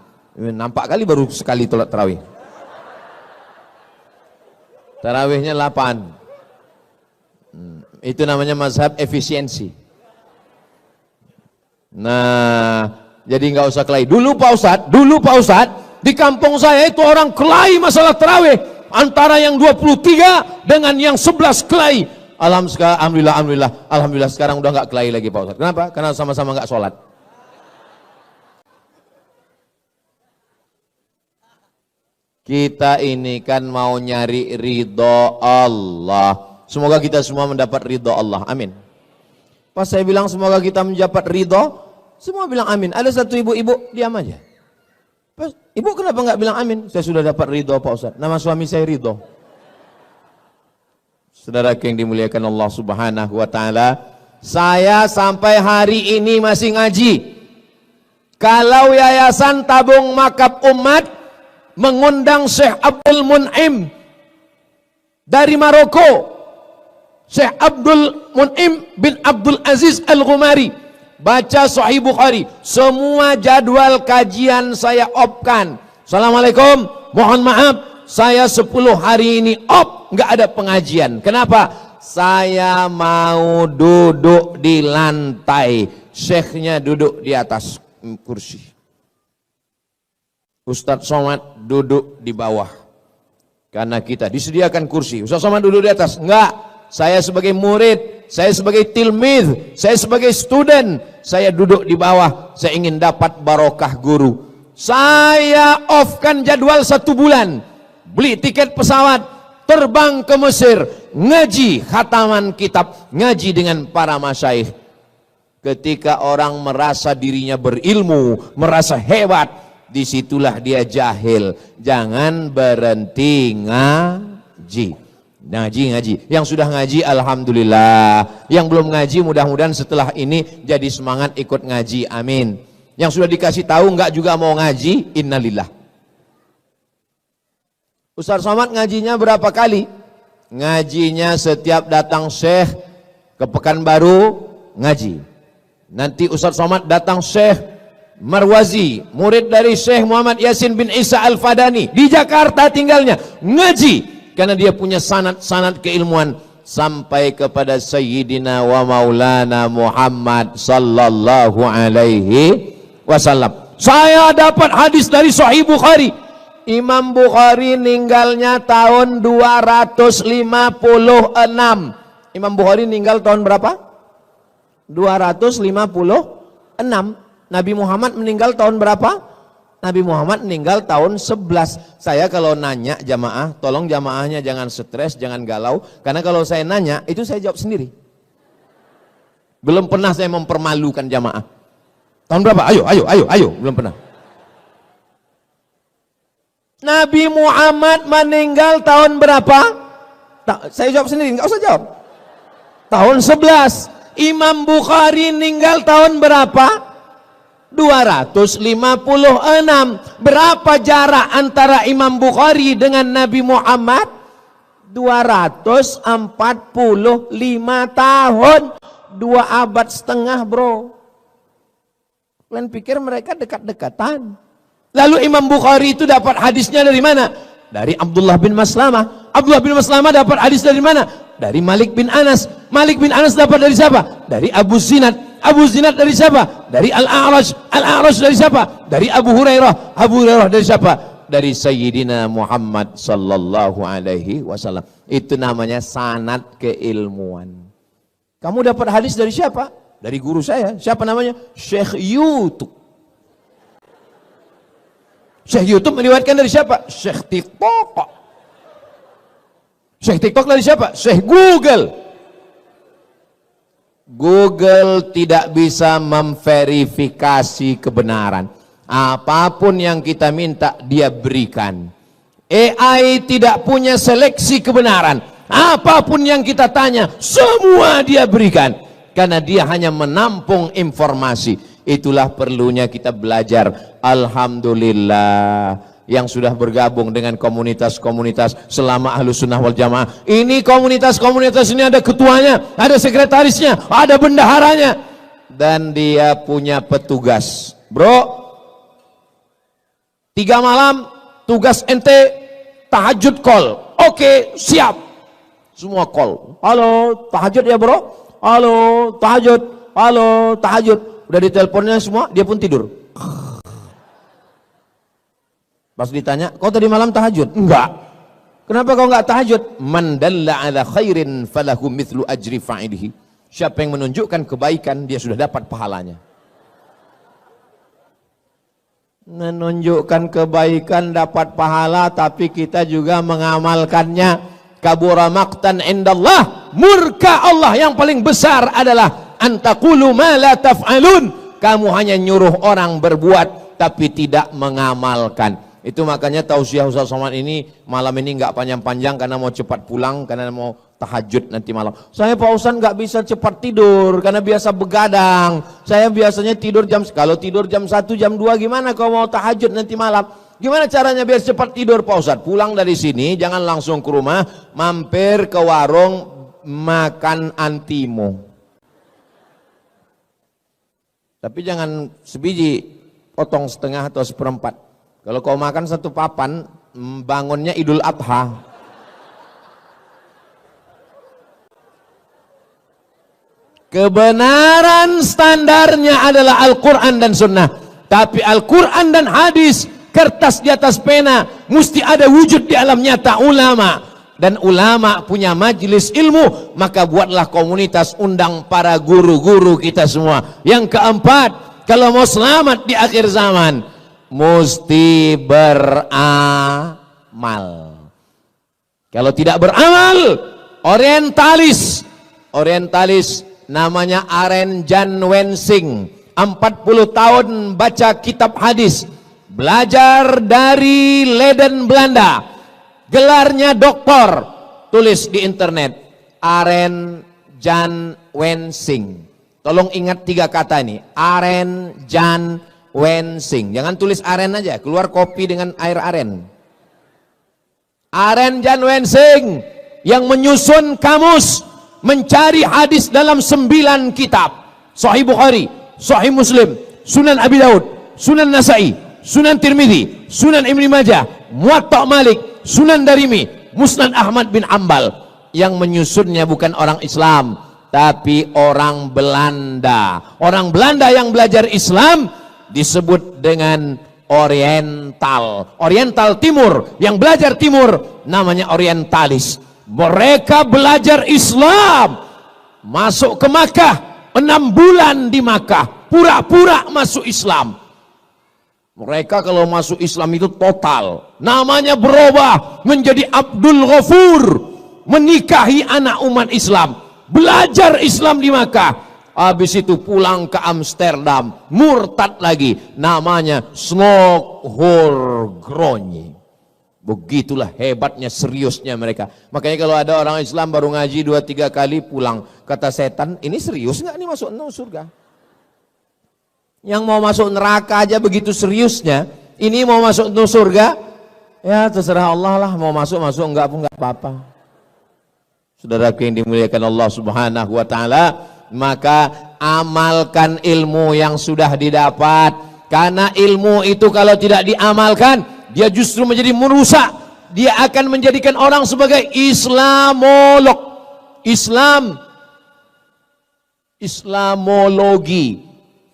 Nampak kali baru sekali sholat tarawih. Tarawihnya 8. Itu namanya mazhab efisiensi. Nah, jadi nggak usah kelahi. Dulu Pak Ustadz, di kampung saya itu orang kelahi masalah tarawih. Antara yang 23 dengan yang 11 kelahi. Alhamdulillah sekarang udah nggak kelahi lagi Pak Ustadz. Kenapa? Karena sama-sama nggak sholat. Kita ini kan mau nyari ridho Allah. Semoga kita semua mendapat ridho Allah. Amin. Pas saya bilang semoga kita mendapat ridho, semua bilang amin. Ada satu ibu-ibu diam aja. Pas, ibu kenapa nggak bilang amin? Saya sudah dapat ridho Pak Ustadz. Nama suami saya Ridho. Saudara yang dimuliakan Allah Subhanahu wa taala, saya sampai hari ini masih ngaji. Kalau Yayasan Tabung Makab Umat mengundang Syekh Abdul Mun'im dari Maroko, Syekh Abdul Mun'im bin Abdul Aziz Al-Ghumari, baca Sahih Bukhari, semua jadwal kajian saya opkan. Assalamualaikum, mohon maaf, saya 10 hari ini nggak ada pengajian. Kenapa? Saya mau duduk di lantai, syekhnya duduk di atas kursi, Ustadz Somad duduk di bawah. Karena kita disediakan kursi, Ustadz Somad duduk di atas. Enggak, saya sebagai murid, saya sebagai tilmid, saya sebagai student, saya duduk di bawah. Saya ingin dapat barokah guru. Saya off-kan jadwal 1 bulan, beli tiket pesawat, terbang ke Mesir, ngaji khataman kitab, ngaji dengan para masyaikh. Ketika orang merasa dirinya berilmu, merasa hebat, disitulah dia jahil. Jangan berhenti ngaji. Ngaji. Yang sudah ngaji alhamdulillah. Yang belum ngaji mudah-mudahan setelah ini jadi semangat ikut ngaji. Amin. Yang sudah dikasih tahu enggak juga mau ngaji, innalillah. Ustadz Somad ngajinya berapa kali? Ngajinya setiap datang Syekh ke Pekanbaru ngaji. Nanti Ustadz Somad datang Syekh Marwazi, murid dari Syekh Muhammad Yasin bin Isa Al-Fadani, di Jakarta tinggalnya, ngaji. Karena dia punya sanad keilmuan sampai kepada Sayyidina wa Maulana Muhammad sallallahu alaihi wasallam. Saya dapat hadis dari Sahih Bukhari. Imam Bukhari meninggalnya tahun 256. Imam Bukhari meninggal tahun berapa? 256. Nabi Muhammad meninggal tahun berapa? Nabi Muhammad meninggal tahun 11. Saya kalau nanya jamaah, tolong jamaahnya jangan stres, jangan galau. Karena kalau saya nanya, itu saya jawab sendiri. Belum pernah saya mempermalukan jamaah. Tahun berapa? Ayo. Belum pernah. Nabi Muhammad meninggal tahun berapa? Saya jawab sendiri, nggak usah jawab. Tahun 11. Imam Bukhari meninggal tahun berapa? 256. Berapa jarak antara Imam Bukhari dengan Nabi Muhammad? 245 tahun. 2 abad setengah, bro. Kalian pikir mereka dekat-dekatan? Lalu Imam Bukhari itu dapat hadisnya dari mana? Dari Abdullah bin Maslamah. Abdullah bin Maslamah dapat hadis dari mana? Dari Malik bin Anas. Malik bin Anas dapat dari siapa? Dari Abu Zinad. Abu Zinad dari siapa? Dari Al-A'raj. Al-A'raj dari siapa? Dari Abu Hurairah. Abu Hurairah dari siapa? Dari Sayyidina Muhammad sallallahu alaihi wasallam. Itu namanya sanad keilmuan. Kamu dapat hadis dari siapa? Dari guru saya. Siapa namanya? Syekh YouTube. Syekh YouTube meriwayatkan dari siapa? Syekh TikTok. Syekh TikTok dari siapa? Syekh Google. Google tidak bisa memverifikasi kebenaran. Apapun yang kita minta, dia berikan. AI tidak punya seleksi kebenaran. Apapun yang kita tanya, semua dia berikan. Karena dia hanya menampung informasi. Itulah perlunya kita belajar. Alhamdulillah yang sudah bergabung dengan komunitas-komunitas selama Ahlus Sunnah wal Jamaah. Ini komunitas-komunitas ini ada ketuanya, ada sekretarisnya, ada bendaharanya, dan dia punya petugas. Bro, 3 malam tugas ente tahajud call. Oke, siap. Semua call. Halo, tahajud ya bro? Halo, tahajud. Halo, tahajud. Udah diteleponnya semua, dia pun tidur. Pas ditanya, kau tadi malam tahajud? Enggak. Kenapa kau enggak tahajud? Man dalla ala khairin falahu mithlu ajri fa'ilihi. Siapa yang menunjukkan kebaikan, dia sudah dapat pahalanya. Menunjukkan kebaikan dapat pahala, tapi kita juga mengamalkannya. Kabura maqtan indallah, murka Allah yang paling besar adalah antaqulu ma la taf'alun. Kamu hanya nyuruh orang berbuat tapi tidak mengamalkan. Itu makanya tausiah Ustaz Somad ini malam ini nggak panjang-panjang karena mau cepat pulang, karena mau tahajud nanti malam. Saya Pak Ustaz nggak bisa cepat tidur karena biasa begadang. Saya biasanya tidur kalau tidur jam 1 jam 2 gimana kalau mau tahajud nanti malam? Gimana caranya biar cepat tidur Pak Ustaz? Pulang dari sini jangan langsung ke rumah, mampir ke warung makan antimo. Tapi jangan sebiji, potong setengah atau seperempat. Kalau kau makan satu papan, bangunnya Idul Adha. Kebenaran standarnya adalah Al-Quran dan Sunnah. Tapi Al-Quran dan hadis, kertas di atas pena, mesti ada wujud di alam nyata ulama. Dan ulama punya majelis ilmu, maka buatlah komunitas, undang para guru-guru kita semua. Yang keempat, kalau mau selamat di akhir zaman, mesti beramal. Kalau tidak beramal, orientalis namanya Aren Jan Wensing, 40 tahun baca kitab hadis, belajar dari Leiden Belanda, gelarnya doktor, tulis di internet Aren Jan Wensing. Tolong ingat 3 kata ini, Aren Jan Wensing. Jangan tulis aren aja, keluar kopi dengan air aren. Aren Jan Wensing yang menyusun kamus mencari hadis dalam 9 kitab, Sahih Bukhari, Sahih Muslim, Sunan Abi Daud, Sunan Nasai, Sunan Tirmidzi, Sunan Ibnu Majah, Muwatta Malik, Sunan Darimi, Musnad Ahmad bin Ambal. Yang menyusunnya bukan orang Islam, tapi orang Belanda. Orang Belanda yang belajar Islam disebut dengan Oriental. Oriental Timur, yang belajar Timur namanya orientalis. Mereka belajar Islam, masuk ke Makkah, 6 bulan di Makkah, pura-pura masuk Islam. Mereka kalau masuk Islam itu total, namanya berubah menjadi Abdul Ghafur, menikahi anak umat Islam, belajar Islam di Makkah, habis itu pulang ke Amsterdam, murtad lagi, namanya Snokholgronje. Begitulah hebatnya, seriusnya mereka. Makanya kalau ada orang Islam baru ngaji 2-3 kali pulang, kata setan, ini serius nggak nih masuk surga? Yang mau masuk neraka aja begitu seriusnya, ini mau masuk surga, ya terserah Allah lah, mau masuk enggak pun enggak apa-apa. Saudaraku yang dimuliakan Allah Subhanahu wa taala, maka amalkan ilmu yang sudah didapat, karena ilmu itu kalau tidak diamalkan, dia justru menjadi merusak. Dia akan menjadikan orang sebagai Islamolog, Islamologi,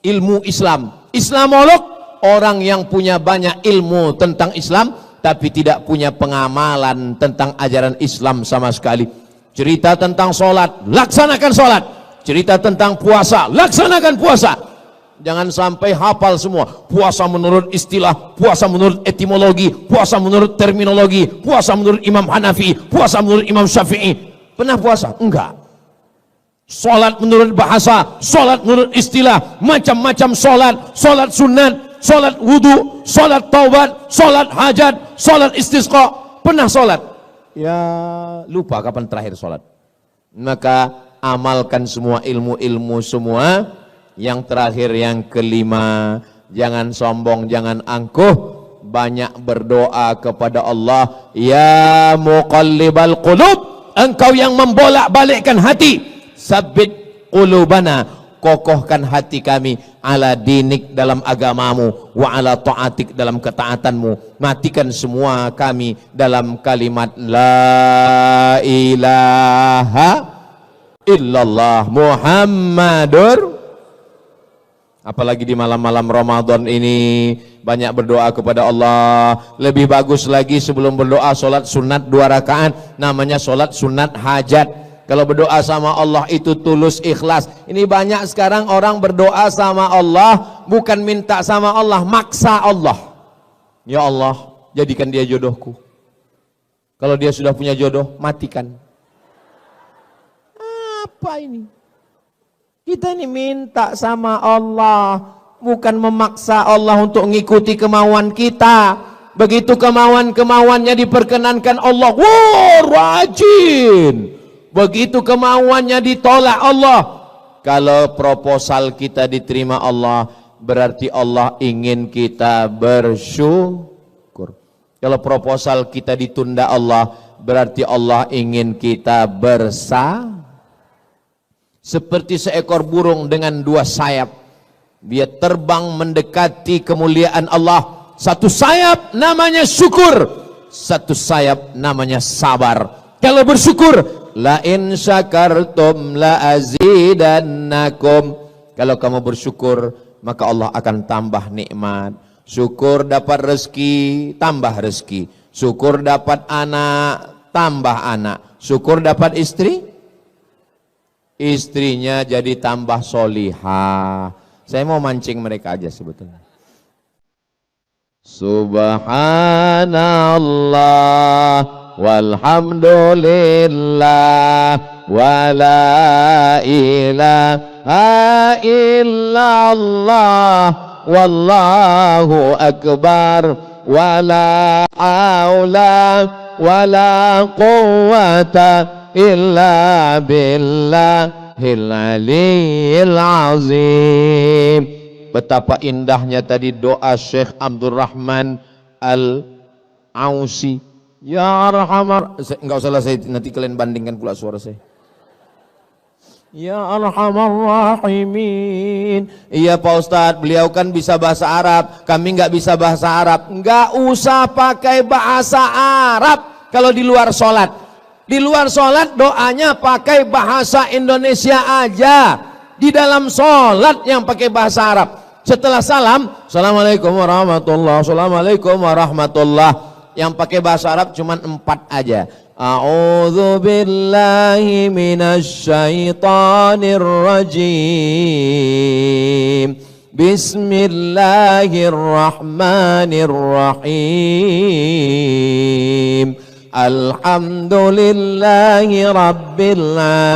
ilmu Islam. Islamolog, orang yang punya banyak ilmu tentang Islam tapi tidak punya pengamalan tentang ajaran Islam sama sekali. Cerita tentang sholat, laksanakan sholat. Cerita tentang puasa, laksanakan puasa. Jangan sampai hafal semua. Puasa menurut istilah, puasa menurut etimologi, puasa menurut terminologi, puasa menurut Imam Hanafi, puasa menurut Imam Syafi'i. Pernah puasa? Enggak. Sholat menurut bahasa, sholat menurut istilah, macam-macam sholat, sholat sunat, sholat wudu, sholat taubat, sholat hajat, sholat istisqa. Pernah sholat? Ya lupa kapan terakhir sholat. Maka amalkan semua ilmu-ilmu semua. Yang terakhir, yang kelima, jangan sombong, jangan angkuh, banyak berdoa kepada Allah. Ya muqallibal qulub, engkau yang membolak-balikkan hati, sabit qulubana, kokohkan hati kami, ala dinik dalam agamamu, wa ala ta'atik dalam ketaatanmu, matikan semua kami dalam kalimat la ilaha illallah Muhammadur. Apalagi di malam-malam Ramadan ini, banyak berdoa kepada Allah. Lebih bagus lagi sebelum berdoa sholat sunat 2 rakaat, namanya sholat sunat hajat. Kalau berdoa sama Allah itu tulus ikhlas. Ini banyak sekarang orang berdoa sama Allah bukan minta sama Allah, maksa Allah. Ya Allah, jadikan dia jodohku. Kalau dia sudah punya jodoh, matikan. Apa ini? Kita ini minta sama Allah, bukan memaksa Allah untuk mengikuti kemauan kita. Begitu kemauan-kemauannya diperkenankan Allah, wah rajin. Begitu kemauannya ditolak Allah. Kalau proposal kita diterima Allah, berarti Allah ingin kita bersyukur. Kalau proposal kita ditunda Allah, berarti Allah ingin kita bersabar. Seperti seekor burung dengan 2 sayap, dia terbang mendekati kemuliaan Allah. Satu sayap namanya syukur, satu sayap namanya sabar. Kalau bersyukur, la in syakartum la azidannakum. Kalau kamu bersyukur, maka Allah akan tambah nikmat. Syukur dapat rezeki, tambah rezeki. Syukur dapat anak, tambah anak. Syukur dapat istri, istrinya jadi tambah solihah. Saya mau mancing mereka aja sebetulnya. Subhanallah walhamdulillah wala ilaha illallah wallahu akbar wala haula wala quwwata illa billahil aliyil azim. Betapa indahnya tadi doa Syekh Abdurrahman Al-Ausi. Ya Arhamar, enggak usah lah, saya nanti kalian bandingkan pula suara saya. Ya Arhamar Rahimin. Iya Pak Ustadz, beliau kan bisa bahasa Arab, kami enggak bisa bahasa Arab. Enggak usah pakai bahasa Arab kalau di luar sholat. Di luar sholat doanya pakai bahasa Indonesia aja. Di dalam sholat yang pakai bahasa Arab. Setelah salam, Assalamualaikum warahmatullahi wabarakatuh, Assalamualaikum warahmatullahi. Yang pakai bahasa Arab cuma 4 aja. A'udzu billahi minasy syaithanir rajim. Bismillahirrahmanirrahim. Alhamdulillahi rabbil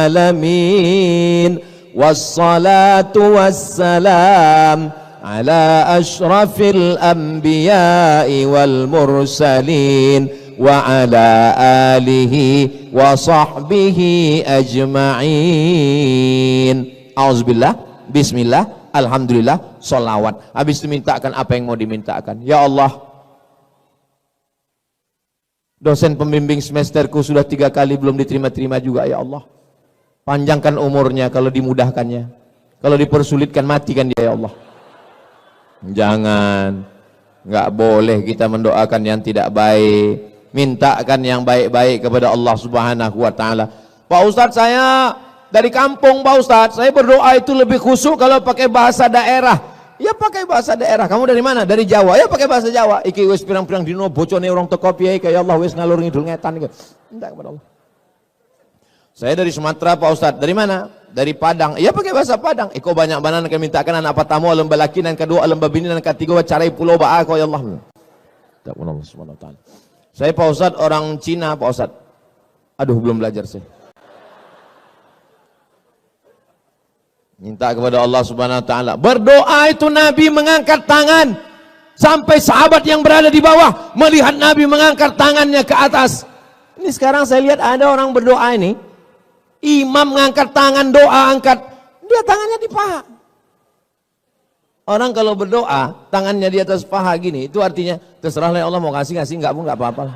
alamin. Wassalatu wassalam ala ashrafil anbiya'i wal mursalin wa ala alihi wa sahbihi ajma'in. Auzubillah, bismillah, alhamdulillah, sholawat. Habis itu mintakan apa yang mau dimintakan. Ya Allah, dosen pembimbing semesterku sudah 3 kali belum diterima-terima juga, ya Allah. Panjangkan umurnya kalau dimudahkannya. Kalau dipersulitkan matikan dia, ya Allah. Jangan, nggak boleh kita mendoakan yang tidak baik. Mintakan yang baik-baik kepada Allah Subhanahu wa taala. Pak Ustadz, saya dari kampung Pak Ustadz, saya berdoa itu lebih khusyuk kalau pakai bahasa daerah. Ya pakai bahasa daerah. Kamu dari mana? Dari Jawa. Ya pakai bahasa Jawa. Iki wis pirang-pirang dino bocone orang teko piye kaya Allah wis ngalur ngidul ngetan iki. Minta kepada Allah. Saya dari Sumatera Pak Ustadz. Dari mana? Dari Padang. Ya pakai bahasa Padang. Iko banyak banan akan mintakan anak pertama alam balaki dan kedua alam babini dan ketiga carai pulau ba'a kaya Allah. Tak pun Allah Subhanahu wa taala. Saya Pak Ustadz orang Cina Pak Ustadz. Aduh belum belajar saya. Minta kepada Allah Subhanahu wa taala. Berdoa itu Nabi mengangkat tangan sampai sahabat yang berada di bawah melihat Nabi mengangkat tangannya ke atas. Ini sekarang saya lihat ada orang berdoa ini, imam mengangkat tangan doa angkat, dia tangannya di paha. Orang kalau berdoa tangannya di atas paha gini, itu artinya terserahlah Allah mau kasih enggak pun enggak apa-apa.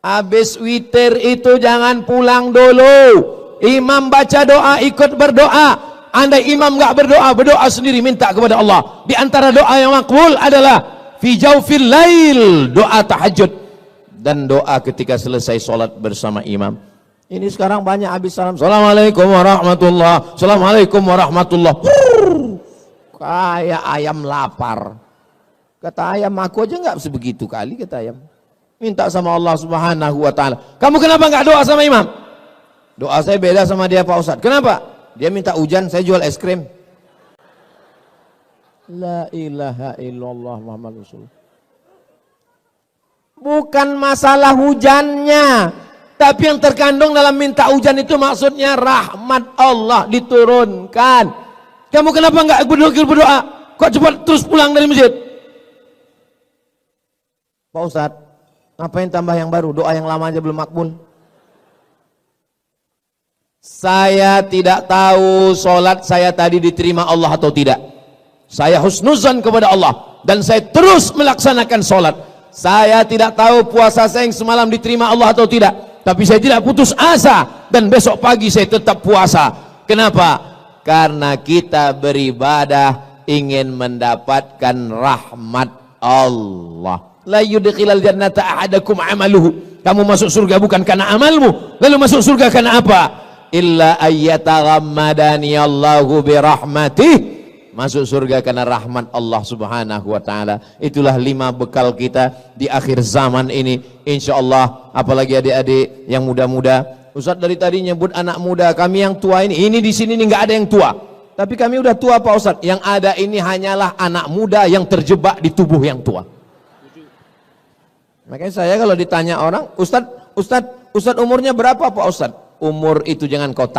Habis witir itu jangan pulang dulu. Imam baca doa, ikut berdoa. Andai imam enggak berdoa, berdoa sendiri minta kepada Allah. Di antara doa yang makbul adalah fi jaufil lail, doa tahajud dan doa ketika selesai sholat bersama imam. Ini sekarang banyak habis salam, Assalamualaikum warahmatullahi, Assalamualaikum warahmatullahi. Kayak ayam lapar. Kata ayam, aku aja nggak sebegitu kali, kata ayam. Minta sama Allah Subhanahu wa ta'ala. Kamu kenapa nggak doa sama imam? Doa saya beda sama dia Pak Ustadz. Kenapa? Dia minta hujan, saya jual es krim. La ilaha illallah Muhammad Rasulullah. Bukan masalah hujannya, tapi yang terkandung dalam minta hujan itu maksudnya rahmat Allah diturunkan. Kamu kenapa nggak berdoa? Kok cepat terus pulang dari masjid? Pak Ustadz, ngapain tambah yang baru? Doa yang lama aja belum makbul. Saya tidak tahu sholat saya tadi diterima Allah atau tidak. Saya husnuzan kepada Allah dan saya terus melaksanakan sholat. Saya tidak tahu puasa saya yang semalam diterima Allah atau tidak. Tapi saya tidak putus asa dan besok pagi saya tetap puasa. Kenapa? Karena kita beribadah ingin mendapatkan rahmat Allah. La yudkhilal jannata ahadakum amaluhu. Kamu masuk surga bukan karena amalmu. Lalu masuk surga karena apa? Illa ayyataghammadani Allahu birahmatih. Masuk surga karena rahmat Allah Subhanahu wa ta'ala. Itulah 5 bekal kita di akhir zaman ini, insyaallah. Apalagi adik-adik yang muda-muda. Ustaz dari tadi nyebut anak muda, kami yang tua ini di sini nggak ada yang tua. Tapi kami udah tua Pak Ustaz. Yang ada ini hanyalah anak muda yang terjebak di tubuh yang tua. Makanya saya kalau ditanya orang, Ustaz umurnya berapa Pak Ustaz? Umur itu jangan kau tanya.